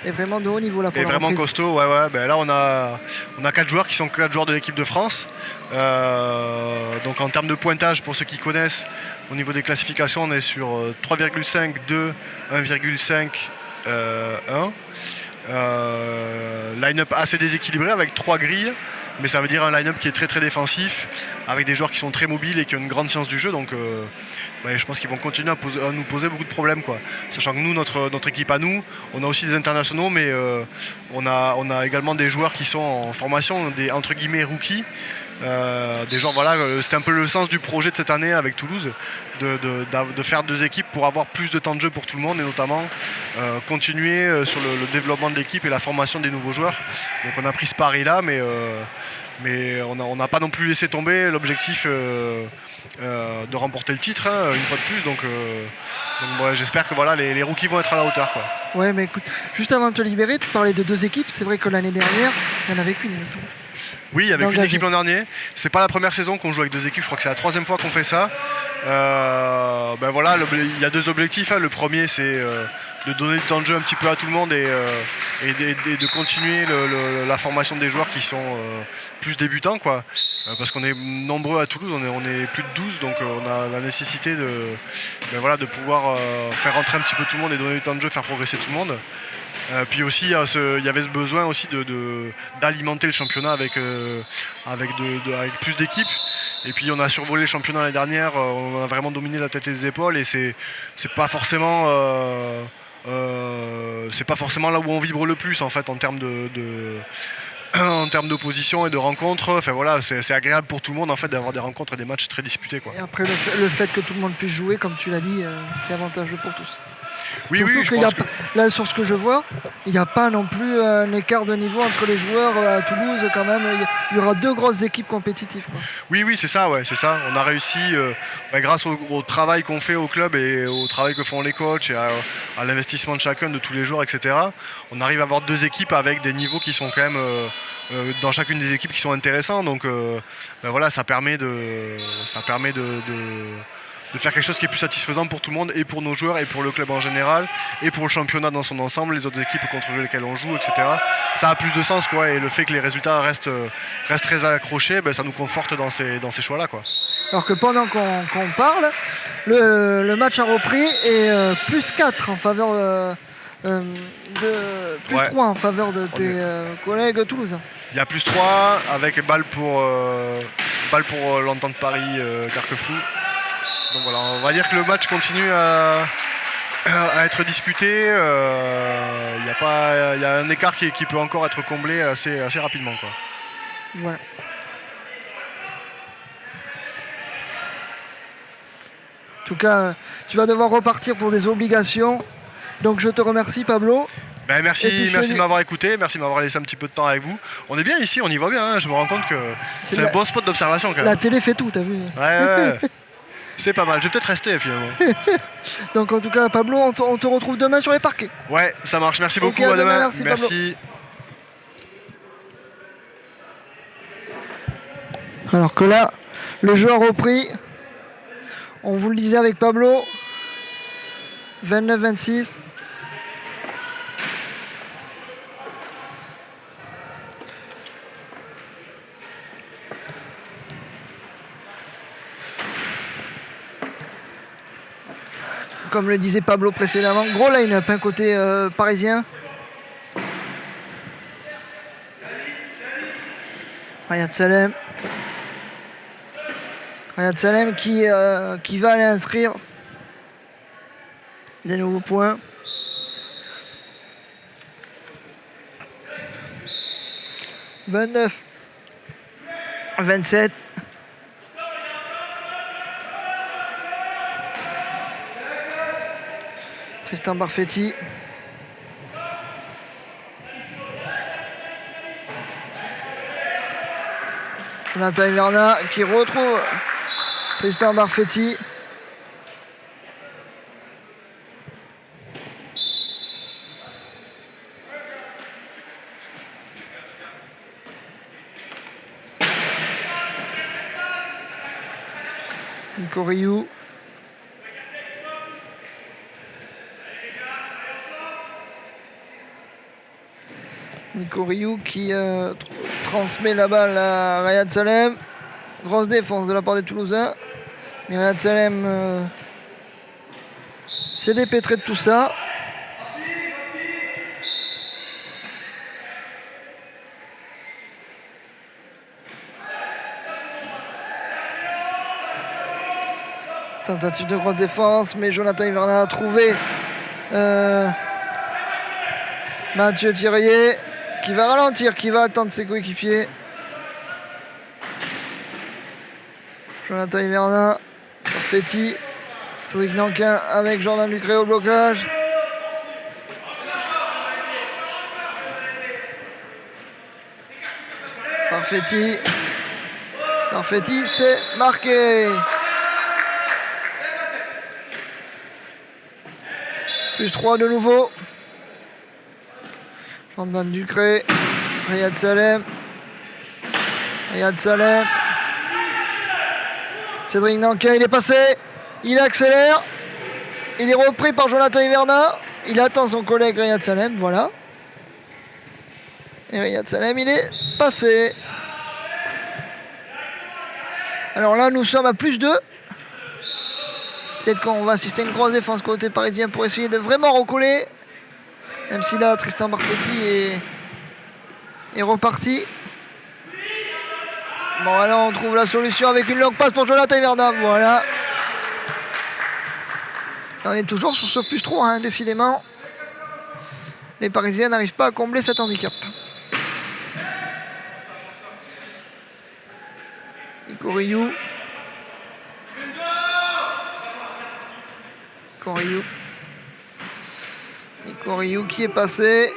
est vraiment de haut niveau là pour la reprise. Vraiment costaud, là on a 4 joueurs qui sont 4 joueurs de l'équipe de France. Donc en termes de pointage, pour ceux qui connaissent, au niveau des classifications, on est sur 3,5, 2, 1,5, 1. Line-up assez déséquilibré avec 3 grilles, mais ça veut dire un line-up qui est très défensif, avec des joueurs qui sont très mobiles et qui ont une grande science du jeu. Donc je pense qu'ils vont continuer à nous poser beaucoup de problèmes, quoi. Sachant que nous, notre équipe à nous, on a aussi des internationaux, mais on a également des joueurs qui sont en formation, des entre guillemets rookies. Des gens, c'était un peu le sens du projet de cette année avec Toulouse, de faire 2 équipes pour avoir plus de temps de jeu pour tout le monde et notamment continuer sur le développement de l'équipe et la formation des nouveaux joueurs. Donc on a pris ce pari là, mais on n'a pas non plus laissé tomber l'objectif de remporter le titre, une fois de plus. Donc j'espère que les rookies vont être à la hauteur, quoi. Ouais, mais écoute, juste avant de te libérer, tu parlais de 2 équipes. C'est vrai que l'année dernière, il n'y en avait qu'une, il me semble. Oui, avec une d'engager. équipe l'an dernier. C'est pas la première saison qu'on joue avec 2 équipes, je crois que c'est la 3e fois qu'on fait ça. Voilà, il y a 2 objectifs. Hein. Le premier, c'est de donner du temps de jeu un petit peu à tout le monde et de continuer la formation des joueurs qui sont plus débutants, quoi. Parce qu'on est nombreux à Toulouse, on est plus de 12, donc on a la nécessité de pouvoir faire rentrer un petit peu tout le monde et donner du temps de jeu, faire progresser tout le monde. Puis aussi, il y avait ce besoin aussi d'alimenter le championnat avec plus d'équipes. Et puis on a survolé le championnat l'année dernière, on a vraiment dominé la tête et les épaules et c'est pas forcément là où on vibre le plus en fait en termes en termes d'opposition et de rencontres. Enfin voilà, c'est agréable pour tout le monde en fait d'avoir des rencontres et des matchs très disputés, quoi. Et après, le fait que tout le monde puisse jouer, comme tu l'as dit, c'est avantageux pour tous. Oui, Surtout oui, je qu'il y a pense que... là, sur ce que je vois, il n'y a pas non plus un écart de niveau entre les joueurs à Toulouse. Quand même, il y aura 2 grosses équipes compétitives, quoi. Oui, c'est ça, ouais, c'est ça. On a réussi, grâce au travail qu'on fait au club et au travail que font les coachs et à l'investissement de chacun, de tous les joueurs, etc. On arrive à avoir 2 équipes avec des niveaux qui sont quand même, dans chacune des équipes, qui sont intéressants. Donc voilà, ça permet de faire quelque chose qui est plus satisfaisant pour tout le monde et pour nos joueurs et pour le club en général et pour le championnat dans son ensemble, les autres équipes contre lesquelles on joue, etc. Ça a plus de sens, quoi, et le fait que les résultats restent très accrochés, ça nous conforte dans ces choix-là, quoi. Alors que pendant qu'on parle, le match a repris et plus 4 en faveur plus 3 en faveur de tes collègues toulousains. Il y a plus 3 avec balle pour l'Entente Paris Carquefou. Donc voilà, on va dire que le match continue à être disputé. Il y a un écart qui peut encore être comblé assez rapidement, quoi. Voilà. En tout cas, tu vas devoir repartir pour des obligations. Donc je te remercie, Pablo. Merci de m'avoir écouté, merci de m'avoir laissé un petit peu de temps avec vous. On est bien ici, on y voit bien, hein. Je me rends compte que c'est un bon spot d'observation quand même. La télé fait tout, t'as vu? Ouais. C'est pas mal, je vais peut-être rester finalement. Donc en tout cas, Pablo, on te retrouve demain sur les parquets. Ouais, ça marche, merci beaucoup, à demain. Merci. Alors que là, le jeu a repris. On vous le disait avec Pablo. 29-26. Comme le disait Pablo précédemment, gros line-up, un côté parisien. Riyad Salem. Riyad Salem qui va aller inscrire des nouveaux points. « 29-27. Tristan Barfetti. Jonathan Hiverna qui retrouve Tristan Barfetti. Nico Rioux. Nico Rioux qui transmet la balle à Riyad Salem. Grosse défense de la part des Toulousains. Mais Riyad Salem s'est dépêtré de tout ça. Tentative de grosse défense, mais Jonathan Hiverna a trouvé Mathieu Thirier qui va ralentir, qui va attendre ses coéquipiers. Jonathan Hiverna, Perfetti, Cédric Nanquin avec Jordan Lucré au blocage. Perfetti, c'est marqué. Plus 3 de nouveau. Jordan Ducré, Riyad Salem. Riyad Salem. Cédric Nankin, il est passé. Il accélère. Il est repris par Jonathan Hiverna. Il attend son collègue Riyad Salem. Voilà. Et Riyad Salem, il est passé. Alors là, nous sommes à +2. Peut-être qu'on va assister à une grosse défense côté parisien pour essayer de vraiment recoller. Même si là, Tristan Barfetti est reparti. Bon, alors on trouve la solution avec une longue passe pour Jonathan Hiverna. Voilà. On est toujours sur ce +3, hein, décidément. Les Parisiens n'arrivent pas à combler cet handicap. Nico Rioux. Nico Rioux qui est passé.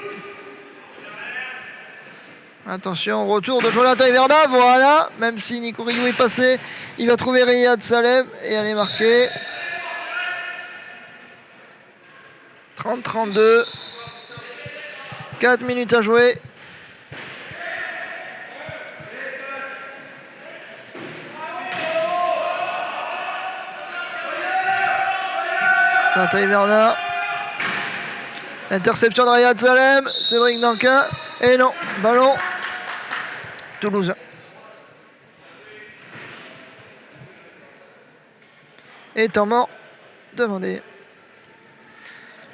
Attention, retour de Jonathan Hiverna, voilà. Même si Nico Rioux est passé, il va trouver Riyad Salem et aller marquer. 30-32. 4 minutes à jouer. Jonathan Hiverna. Interception de Riyad Salem. Cédric Nankin. Et non, ballon toulousain. Et temps mort demandé.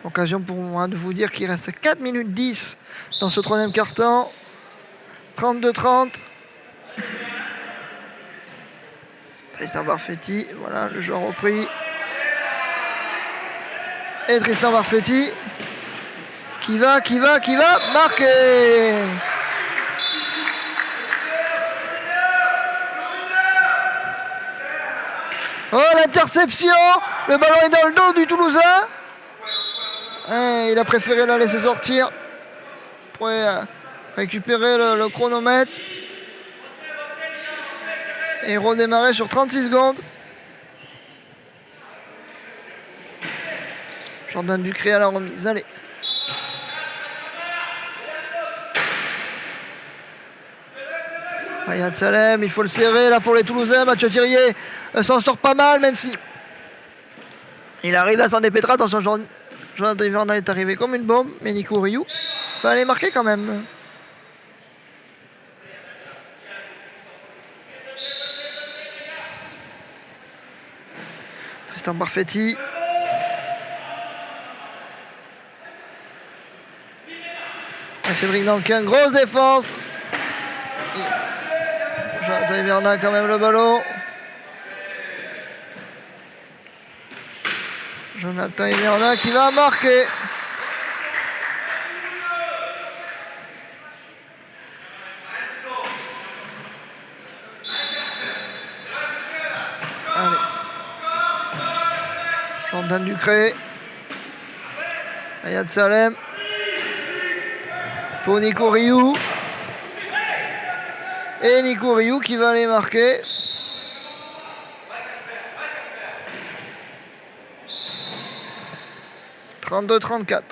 Occasion pour moi de vous dire qu'il reste 4 minutes 10 dans ce troisième quart-temps. 32-30. Tristan Barfetti, voilà le joueur repris. Et Tristan Barfetti qui va marquer. Oh, l'interception. Le ballon est dans le dos du Toulousain. Il a préféré la laisser sortir pour récupérer le chronomètre et redémarrer sur 36 secondes. Jordan Ducré à la remise, allez. Riyad Salem, il faut le serrer là pour les Toulousains. Mathieu Thirier s'en sort pas mal, même si il arrive à s'en dépêtrer. Attention, Jonathan Hiverna est arrivé comme une bombe, mais Nico Rioux va aller marquer quand même. Tristan Barfetti. Cédric Nankin, grosse défense. Jonathan Hiverna quand même le ballon. Jonathan Hiverna qui va marquer. Allez. Jordan Ducré. Riyad Salem. Pour Nico Rioux. Et Nico Rioux qui va aller marquer. « 32-34. »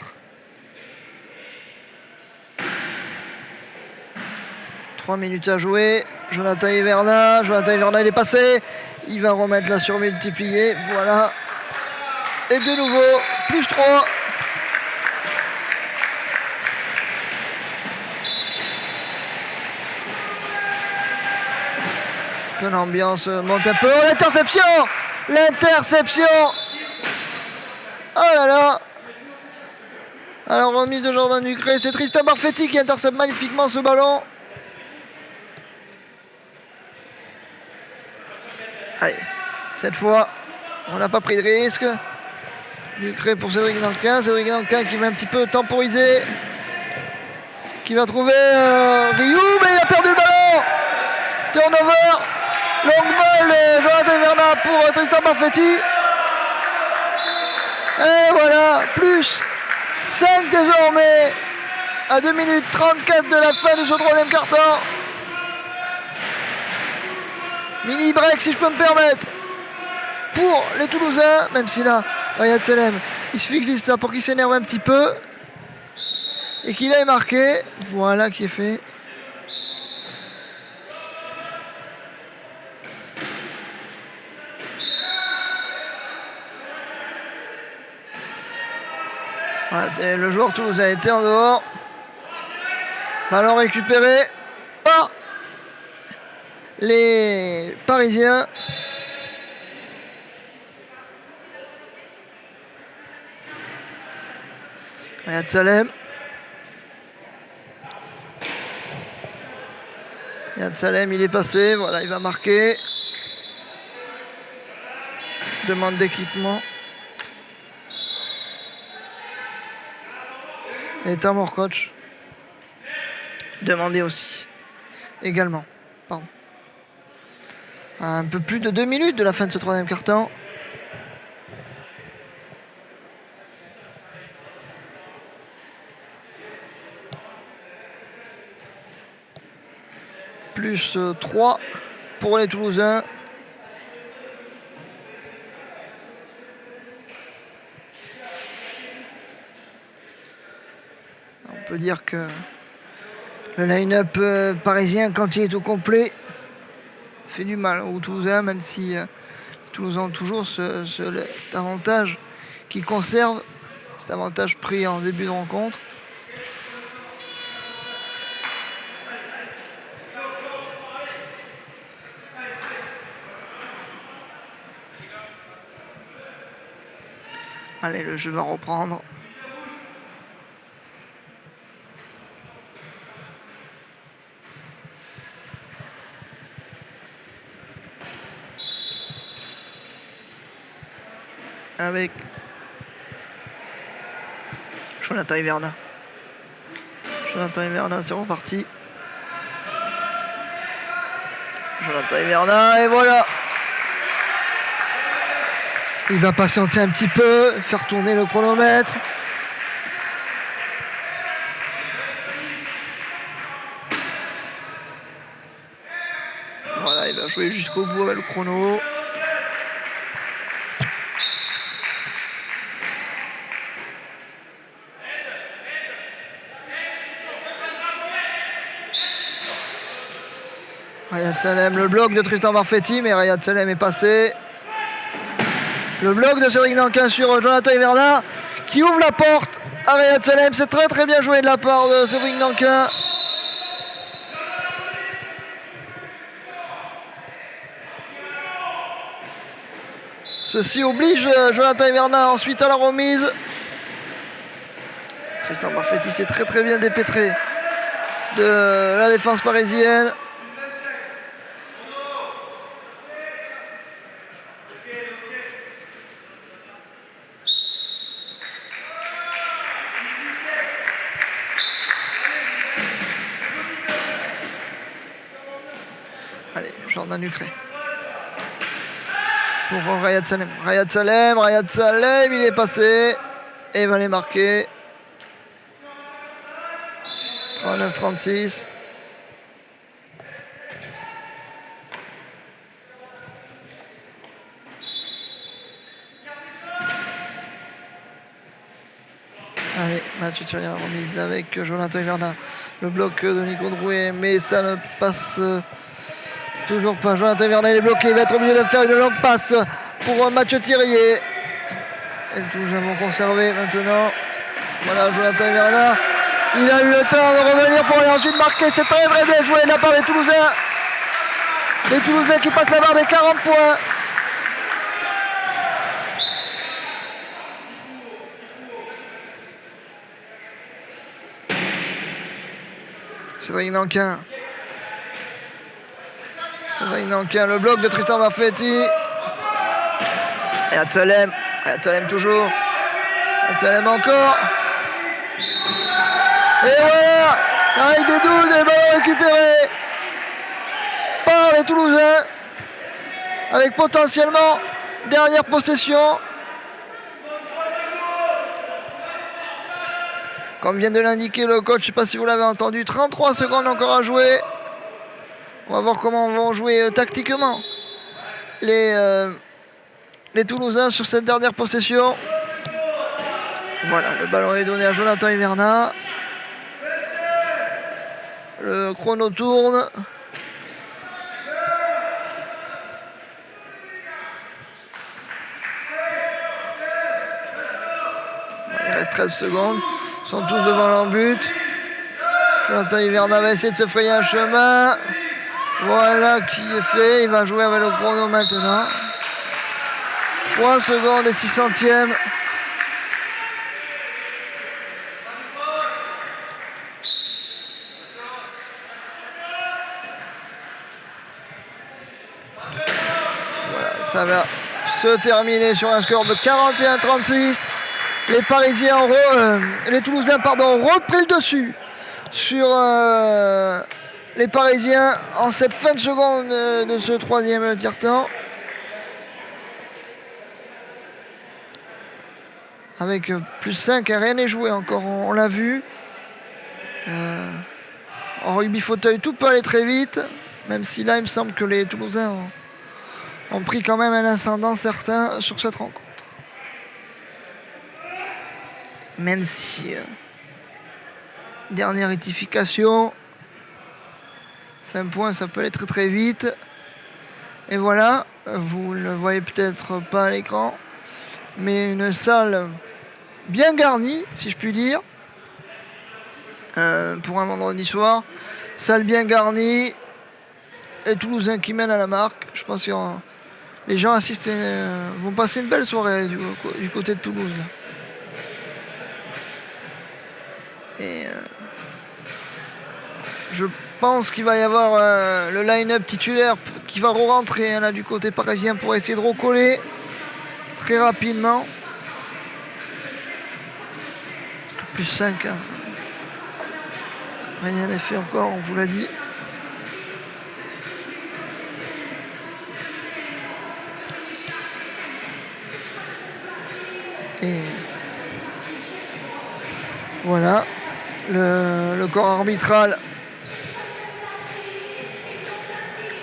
3 minutes à jouer. Jonathan Hiverna, il est passé. Il va remettre la surmultipliée. Voilà. Et de nouveau, +3. Que l'ambiance monte un peu. Oh, l'interception. Oh là là. Alors remise de Jordan Ducré. C'est Tristan Barfetti qui intercepte magnifiquement ce ballon. Allez, cette fois, on n'a pas pris de risque. Ducré pour Cédric Nankin. Cédric Nankin qui va un petit peu temporiser. Qui va trouver Rioux, mais il a perdu le ballon. Turnover. Longue balle de Jonathan Hiverna pour Tristan Barfetti. Et voilà, +5 désormais à 2 minutes 34 de la fin de ce troisième quart-temps. Mini break si je peux me permettre pour les Toulousains, même si là, Riyad Salem, il suffit que je dise ça pour qu'il s'énerve un petit peu et qu'il ait marqué. Voilà qui est fait. Voilà, et le joueur toulousain était en dehors. Ballon récupéré par les Parisiens. Riyad Salem. Riyad Salem, il est passé. Voilà, il va marquer. Demande d'équipement. Et Tamor coach. Demandé aussi. Également. Pardon. Un peu plus de 2 minutes de la fin de ce troisième quart-temps. Plus 3 pour les Toulousains. On peut dire que le line-up parisien, quand il est au complet, fait du mal aux Toulousains, même si les Toulousains ont toujours cet avantage qu'ils conservent, cet avantage pris en début de rencontre. Allez, le jeu va reprendre. Avec Jonathan Hiverna. Jonathan Hiverna, c'est reparti. Jonathan Hiverna, et voilà. Il va patienter un petit peu, faire tourner le chronomètre. Voilà, il va jouer jusqu'au bout avec le chrono. Riyad Salem, le bloc de Tristan Marfetti, mais Riyad Salem est passé. Le bloc de Cédric Nankin sur Jonathan Hiverna qui ouvre la porte à Riyad Salem. C'est très très bien joué de la part de Cédric Nankin. Ceci oblige Jonathan Hiverna ensuite à la remise. Tristan Marfetti s'est très très bien dépêtré de la défense parisienne. Allez, Jordan Ducré. Pour Riyad Salem. Riyad Salem, il est passé. Et il va les marquer. 39-36. Allez, match tiré à la remise avec Jonathan Hiverna. Le bloc de Nico Drouet, mais ça ne passe toujours pas. Jonathan Hiverna, il est bloqué, il va être obligé de faire une longue passe pour Mathieu Thirier. Et tous avons conservé maintenant. Voilà, Jonathan Hiverna. Il a eu le temps de revenir pour aller ensuite marquer. C'est très très bien joué de la part des Toulousains. Les Toulousains qui passent la barre des 40 points. Cédric Nankin. Le bloc de Tristan Marfetti. Riyad Salem toujours. Riyad Salem encore. Et voilà, la règle des 12, les ballons récupérés par les Toulousains. Avec potentiellement dernière possession. Comme vient de l'indiquer le coach, je ne sais pas si vous l'avez entendu, 33 secondes encore à jouer. On va voir comment vont jouer tactiquement les Toulousains sur cette dernière possession. Voilà, le ballon est donné à Jonathan Hiverna. Le chrono tourne. Il reste 13 secondes. Ils sont tous devant leur but. Jonathan Hiverna va essayer de se frayer un chemin. Voilà qui est fait. Il va jouer avec le chrono maintenant. 3 secondes et 6 centièmes. Voilà, ça va se terminer sur un score de 41-36. Les Parisiens les Toulousains ont repris le dessus sur les Parisiens en cette fin de seconde de ce troisième quart-temps. Avec plus 5, rien n'est joué encore, on l'a vu. En rugby fauteuil, tout peut aller très vite, même si là, il me semble que les Toulousains ont pris quand même un ascendant certain sur cette rencontre. Même si, dernière rectification, 5 points, ça peut aller très très vite. Et voilà, vous ne le voyez peut-être pas à l'écran, mais une salle bien garnie, si je puis dire, pour un vendredi soir. Salle bien garnie, et Toulousains qui mènent à la marque. Je pense que les gens assistent, vont passer une belle soirée du côté de Toulouse. Et je pense qu'il va y avoir le line-up titulaire qui va re-rentrer là du côté parisien pour essayer de recoller très rapidement. Plus 5. Hein. Rien n'est fait encore, on vous l'a dit. Et voilà. Le corps arbitral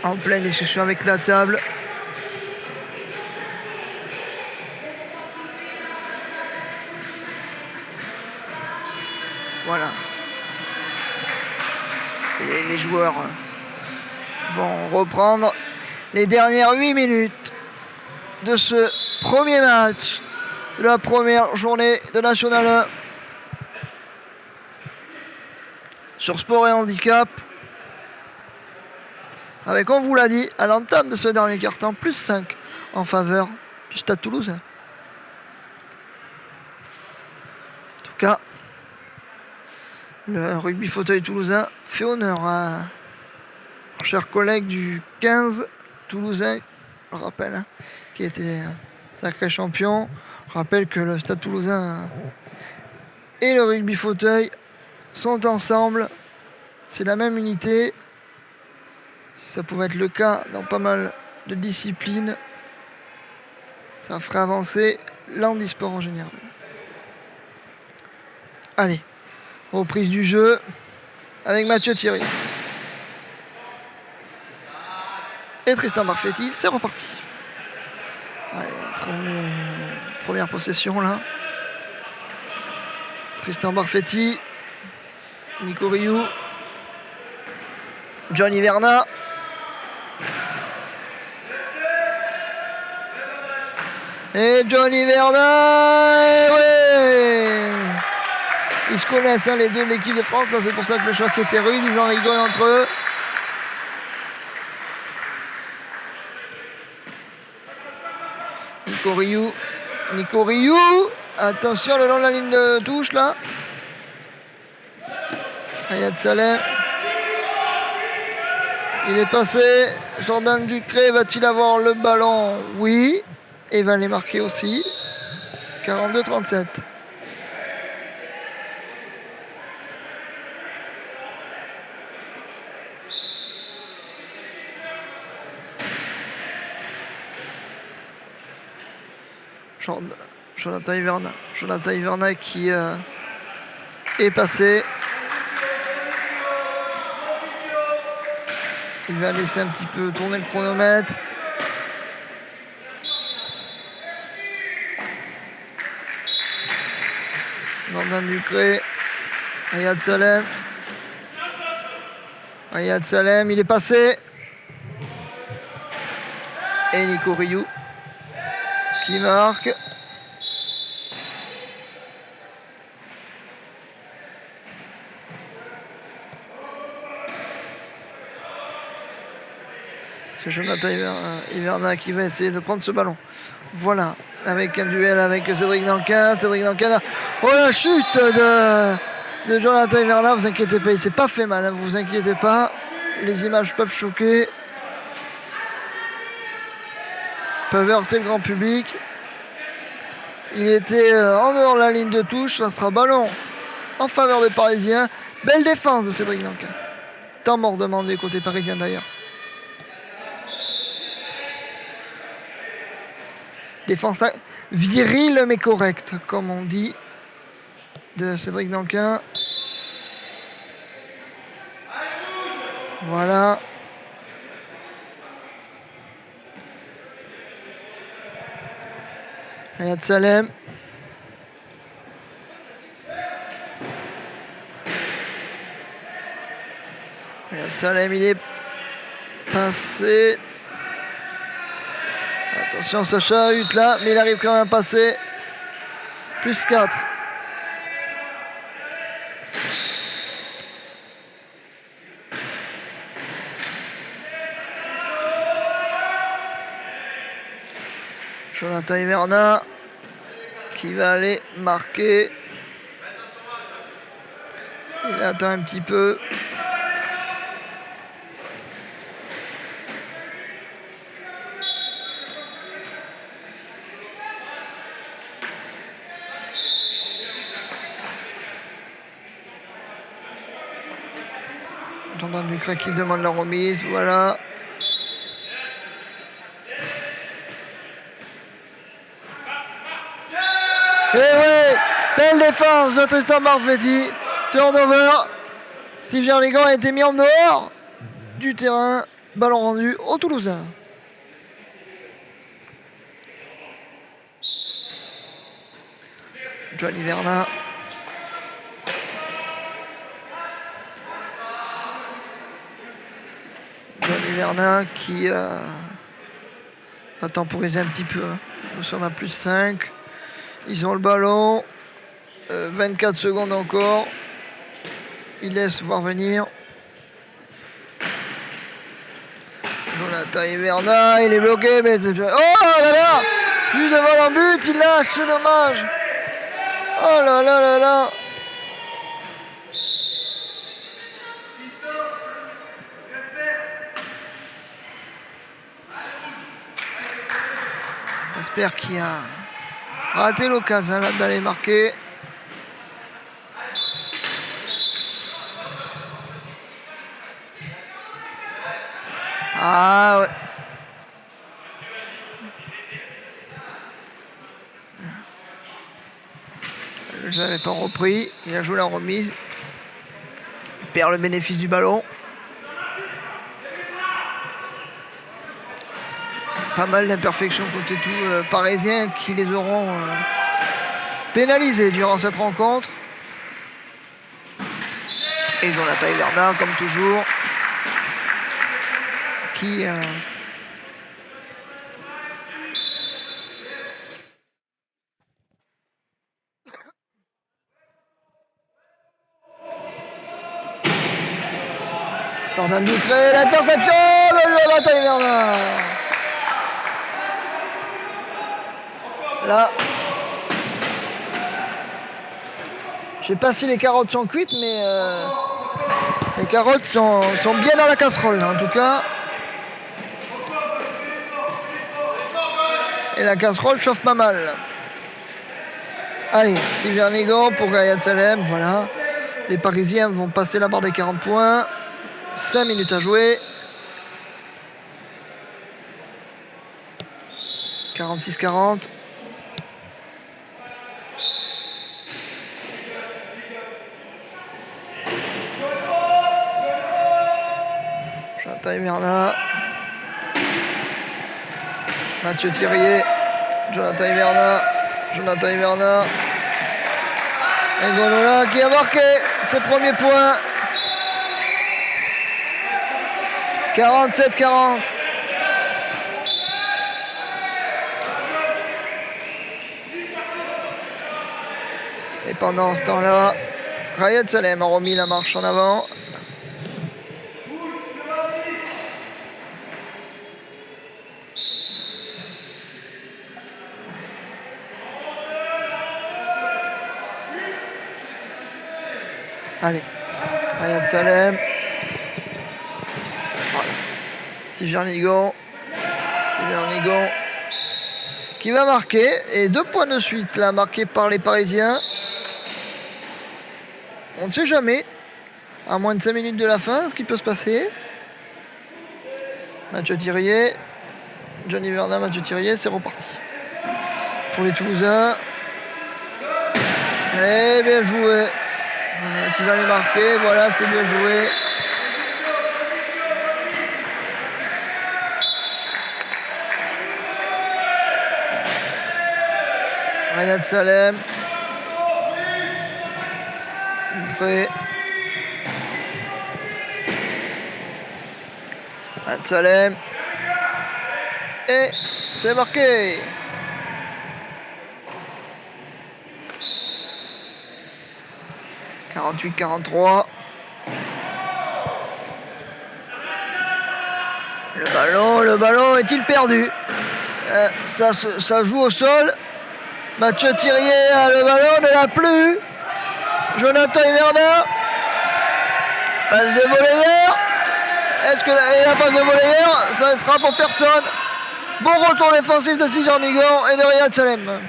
en pleine discussion avec la table. Voilà. Et les joueurs vont reprendre les dernières 8 minutes de ce premier match de la première journée de National 1 sur Sport et Handicap. Avec, on vous l'a dit, à l'entame de ce dernier quart-temps, plus 5 en faveur du Stade Toulousain. En tout cas, le rugby fauteuil toulousain fait honneur à un cher collègue du 15 toulousain, je rappelle, hein, qui était sacré champion. Je rappelle que le Stade Toulousain et le rugby fauteuil sont ensemble. C'est la même unité. Ça pouvait être le cas dans pas mal de disciplines. Ça ferait avancer l'handisport en général. Allez, reprise du jeu avec Mathieu Thierry. Et Tristan Barfetti, c'est reparti. Allez, première possession là. Tristan Barfetti, Nico Rioux, John Hiverna. Et John Hiverna, et ouais, ils se connaissent hein, les deux de l'équipe de France, c'est pour ça que le choc était rude, ils en rigolent entre eux. Nico Rioux, attention le long de la ligne de touche là. Ayad Salem. Il est passé. Jordan Ducré va-t-il avoir le ballon? Oui. Et va les marquer aussi. 42-37. Jonathan Hiverna qui est passé. Il va laisser un petit peu tourner le chronomètre. Jordan Ducré. Ayad Salem. Il est passé. Et Nico Rioux qui marque. C'est Jonathan Hiverna qui va essayer de prendre ce ballon. Voilà, avec un duel avec Cédric Danquin. Cédric Danquin. Oh, la chute de Jonathan Hiverna. Vous inquiétez pas, il s'est pas fait mal. Hein, vous inquiétez pas. Les images peuvent choquer. Peuvent heurter le grand public. Il était en dehors de la ligne de touche. Ça sera ballon en faveur des Parisiens. Belle défense de Cédric Danquin. Temps mort demandé côté parisien d'ailleurs. Défense virile mais correcte, comme on dit, de Cédric Danquin. Voilà. Riyad Salem. Riyad Salem, il est passé. Attention, Sacha Hutt là, mais il arrive quand même à passer. Plus 4. Jonathan Hiverna qui va aller marquer. Il attend un petit peu. Jordan Ducret qui demande la remise, voilà. Et oui, belle défense de Tristan Barfetti. Turnover. Steve Gerligan a été mis en dehors du terrain. Ballon rendu au Toulousain. Johnny Hiverna. Johnny Hiverna qui va temporiser un petit peu. Nous sommes à plus 5. Ils ont le ballon. 24 secondes encore. Ils laissent voir venir. Jonathan Hiverna, il est bloqué, mais c'est... Oh là là! Juste devant le but, il lâche, c'est dommage. Oh là là là là! J'espère qu'il a raté l'occasion d'aller marquer. Ah ouais. Je l'avais pas repris. Il a joué la remise. Il perd le bénéfice du ballon. Pas mal d'imperfections côté tout parisien qui les auront pénalisés durant cette rencontre. Et Jonathan Hiverna, comme toujours, qui Jordan Ducret, l'interception de Jonathan Hiverna. Là, je sais pas si les carottes sont cuites, mais les carottes sont bien dans la casserole, en tout cas. Et la casserole chauffe pas mal. Allez, Steve Gerligan pour Riyad Salem, voilà. Les Parisiens vont passer la barre des 40 points. 5 minutes à jouer. 46-40. Jonathan Hiverna. Mathieu Thirier. Jonathan Hiverna. Jonathan Hiverna. Et Gonola qui a marqué ses premiers points. 47-40. Et pendant ce temps-là, Riyad Salem a remis la marche en avant. Allez, Riyad Salem. Voilà. Steve Jernigan qui va marquer. Et 2 points de suite là, marqués par les Parisiens. On ne sait jamais, à moins de 5 minutes de la fin, ce qui peut se passer. Mathieu Thirier, Johnny Verna, Mathieu Thirier, c'est reparti. Pour les Toulousains. Et bien joué. Qui va les marquer, voilà, c'est bien joué. Riyad Salem. Ducré. Riyad Salem. Et c'est marqué. « 48-43. Le ballon est-il perdu? Ça joue au sol. Mathieu Thirier a le ballon, ne l'a plus. Jonathan Hiverna. Passe de volleyeur. Est-ce que la passe de volleyeur, ça ne sera pour personne. Bon retour défensif de Steve Jernigan et de Riyad Salem.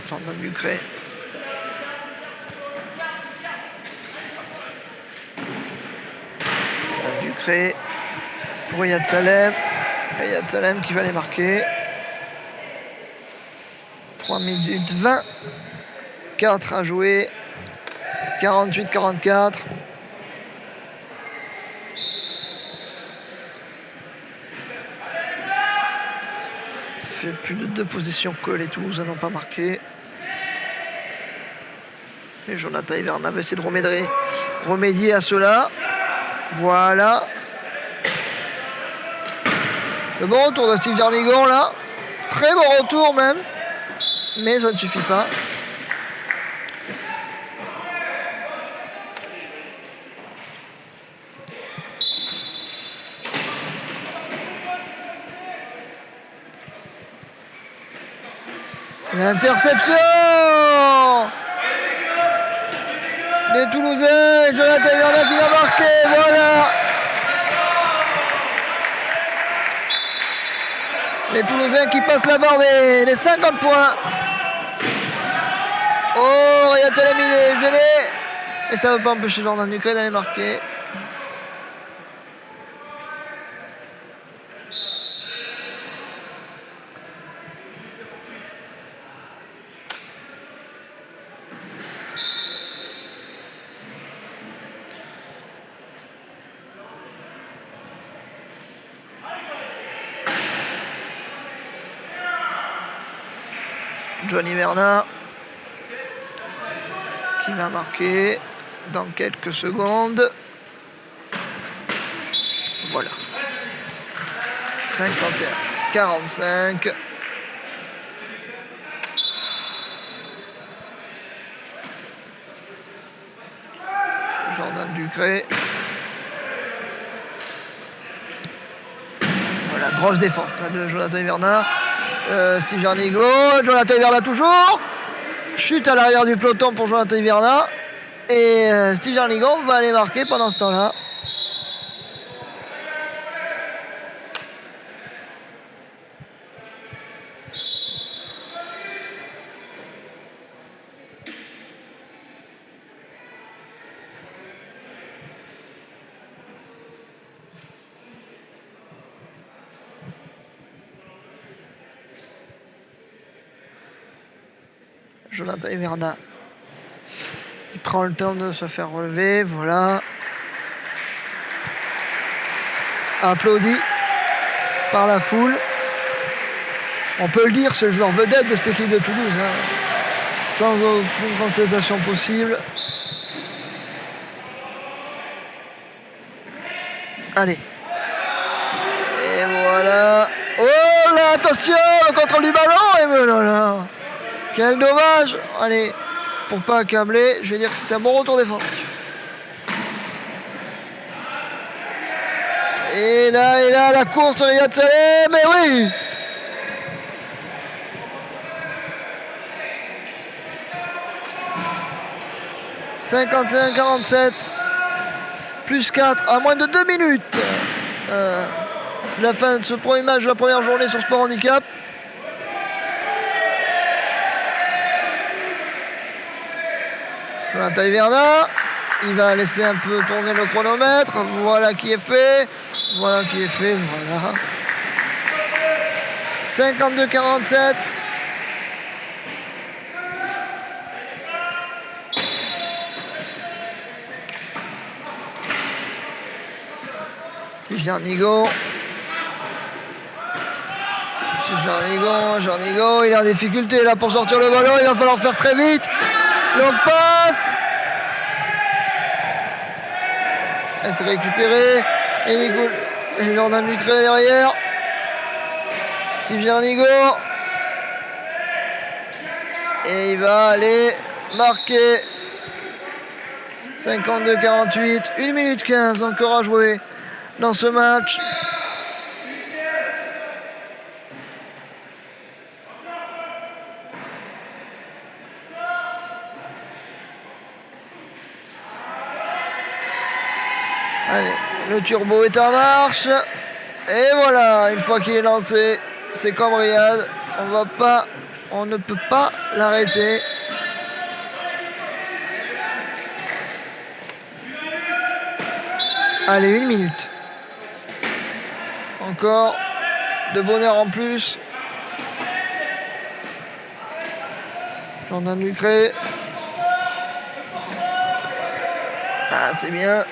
Jordan Ducré. Jordan Ducré pour Riyad Salem. Riyad Salem qui va les marquer. 3 minutes 20. 4 à jouer. 48-44. Ça fait plus de 2 possessions que les Toulousains n'ont pas marqué. Et Jonathan Hiverna va essayer de remédier à cela. Voilà. Le bon retour de Steve Jernigan là. Très bon retour même. Mais ça ne suffit pas. L'interception des Toulousains et Jonathan Hiverna qui va marquer, voilà. Les Toulousains qui passent la barre des 50 points. Oh, Riyad Salem il est gelé. Et ça ne veut pas empêcher Jordan Ducré d'aller marquer. Johnny Verna qui va marquer dans quelques secondes. Voilà. 51-45. Jordan Ducré. Voilà, grosse défense là, de Jonathan Hiverna. Steve Jernigan, Jonathan Hiverna toujours. Chute à l'arrière du peloton pour Jonathan Hiverna. Et Steve Jernigan va aller marquer pendant ce temps-là. Jonathan Hiverna. Il prend le temps de se faire relever, voilà. Applaudi par la foule. On peut le dire, c'est le joueur vedette de cette équipe de Toulouse. Hein. Sans aucune contestation possible. Allez. Et voilà. Oh là, attention, le contrôle du ballon, et voilà. Quel dommage. Allez, pour pas accabler, je vais dire que c'était un bon retour défensif. Et là, la course sur Riyad Saleh, mais oui. « 51-47 » plus 4 à moins de 2 minutes. La fin de ce premier match de la première journée sur Sport Handicap. Jonathan Hiverna, il va laisser un peu tourner le chronomètre. Voilà qui est fait. Voilà. 52-47. Steve Jarnigo, il est en difficulté là pour sortir le ballon, il va falloir faire très vite. Longue passe. Elle s'est récupérée. Et Jordan Lucré derrière. Steve Jarnigo. Et il va aller marquer. 52-48, 1 minute 15 encore à jouer dans ce match. Allez, le turbo est en marche. Et voilà, une fois qu'il est lancé, c'est comme Riyad. On ne peut pas l'arrêter. Allez, 1 minute. Encore de bonheur en plus. Jordan Lucré. Ah, c'est bien.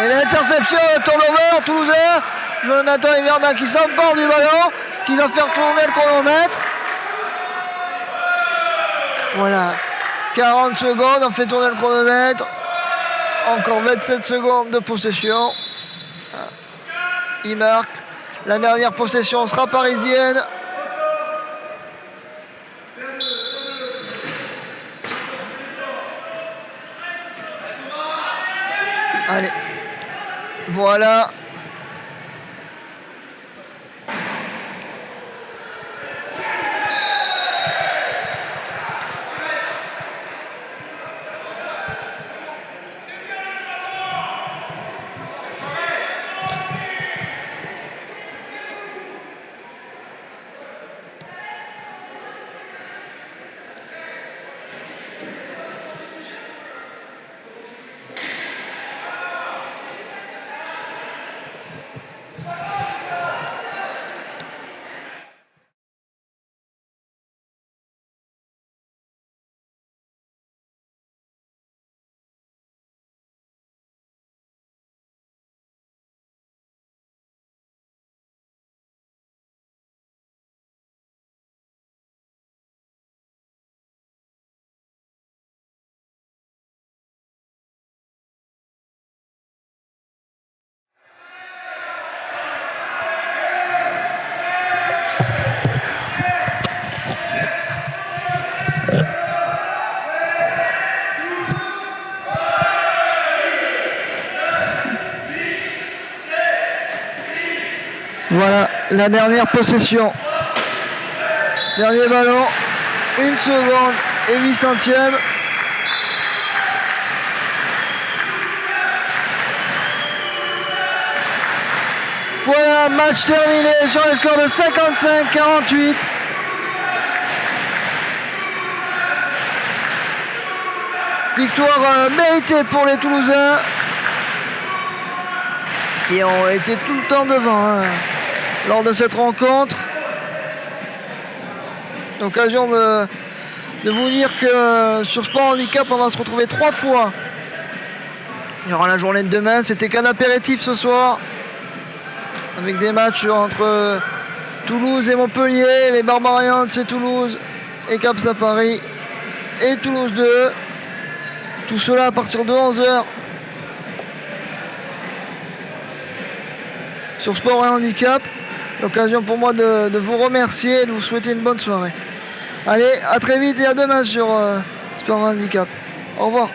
Et l'interception, le turnover toulousain. Jonathan Hiverna qui s'empare du ballon, qui va faire tourner le chronomètre. Voilà. 40 secondes, on fait tourner le chronomètre. Encore 27 secondes de possession. Il marque. La dernière possession sera parisienne. Allez. Voilà. Voilà la dernière possession. Dernier ballon. 1 seconde et 8 centièmes. Voilà, match terminé sur le score de 55-48. Victoire méritée pour les Toulousains qui ont été tout le temps devant lors de cette rencontre. L'occasion de vous dire que sur Sport Handicap, on va se retrouver 3 fois. Il y aura la journée de demain, c'était qu'un apéritif ce soir, avec des matchs entre Toulouse et Montpellier, les Barbarians c'est Toulouse et Caps à Paris et Toulouse 2. Tout cela à partir de 11h sur Sport et Handicap. l'occasion pour moi de vous remercier et de vous souhaiter une bonne soirée. Allez, à très vite et à demain sur Sport Handicap. Au revoir.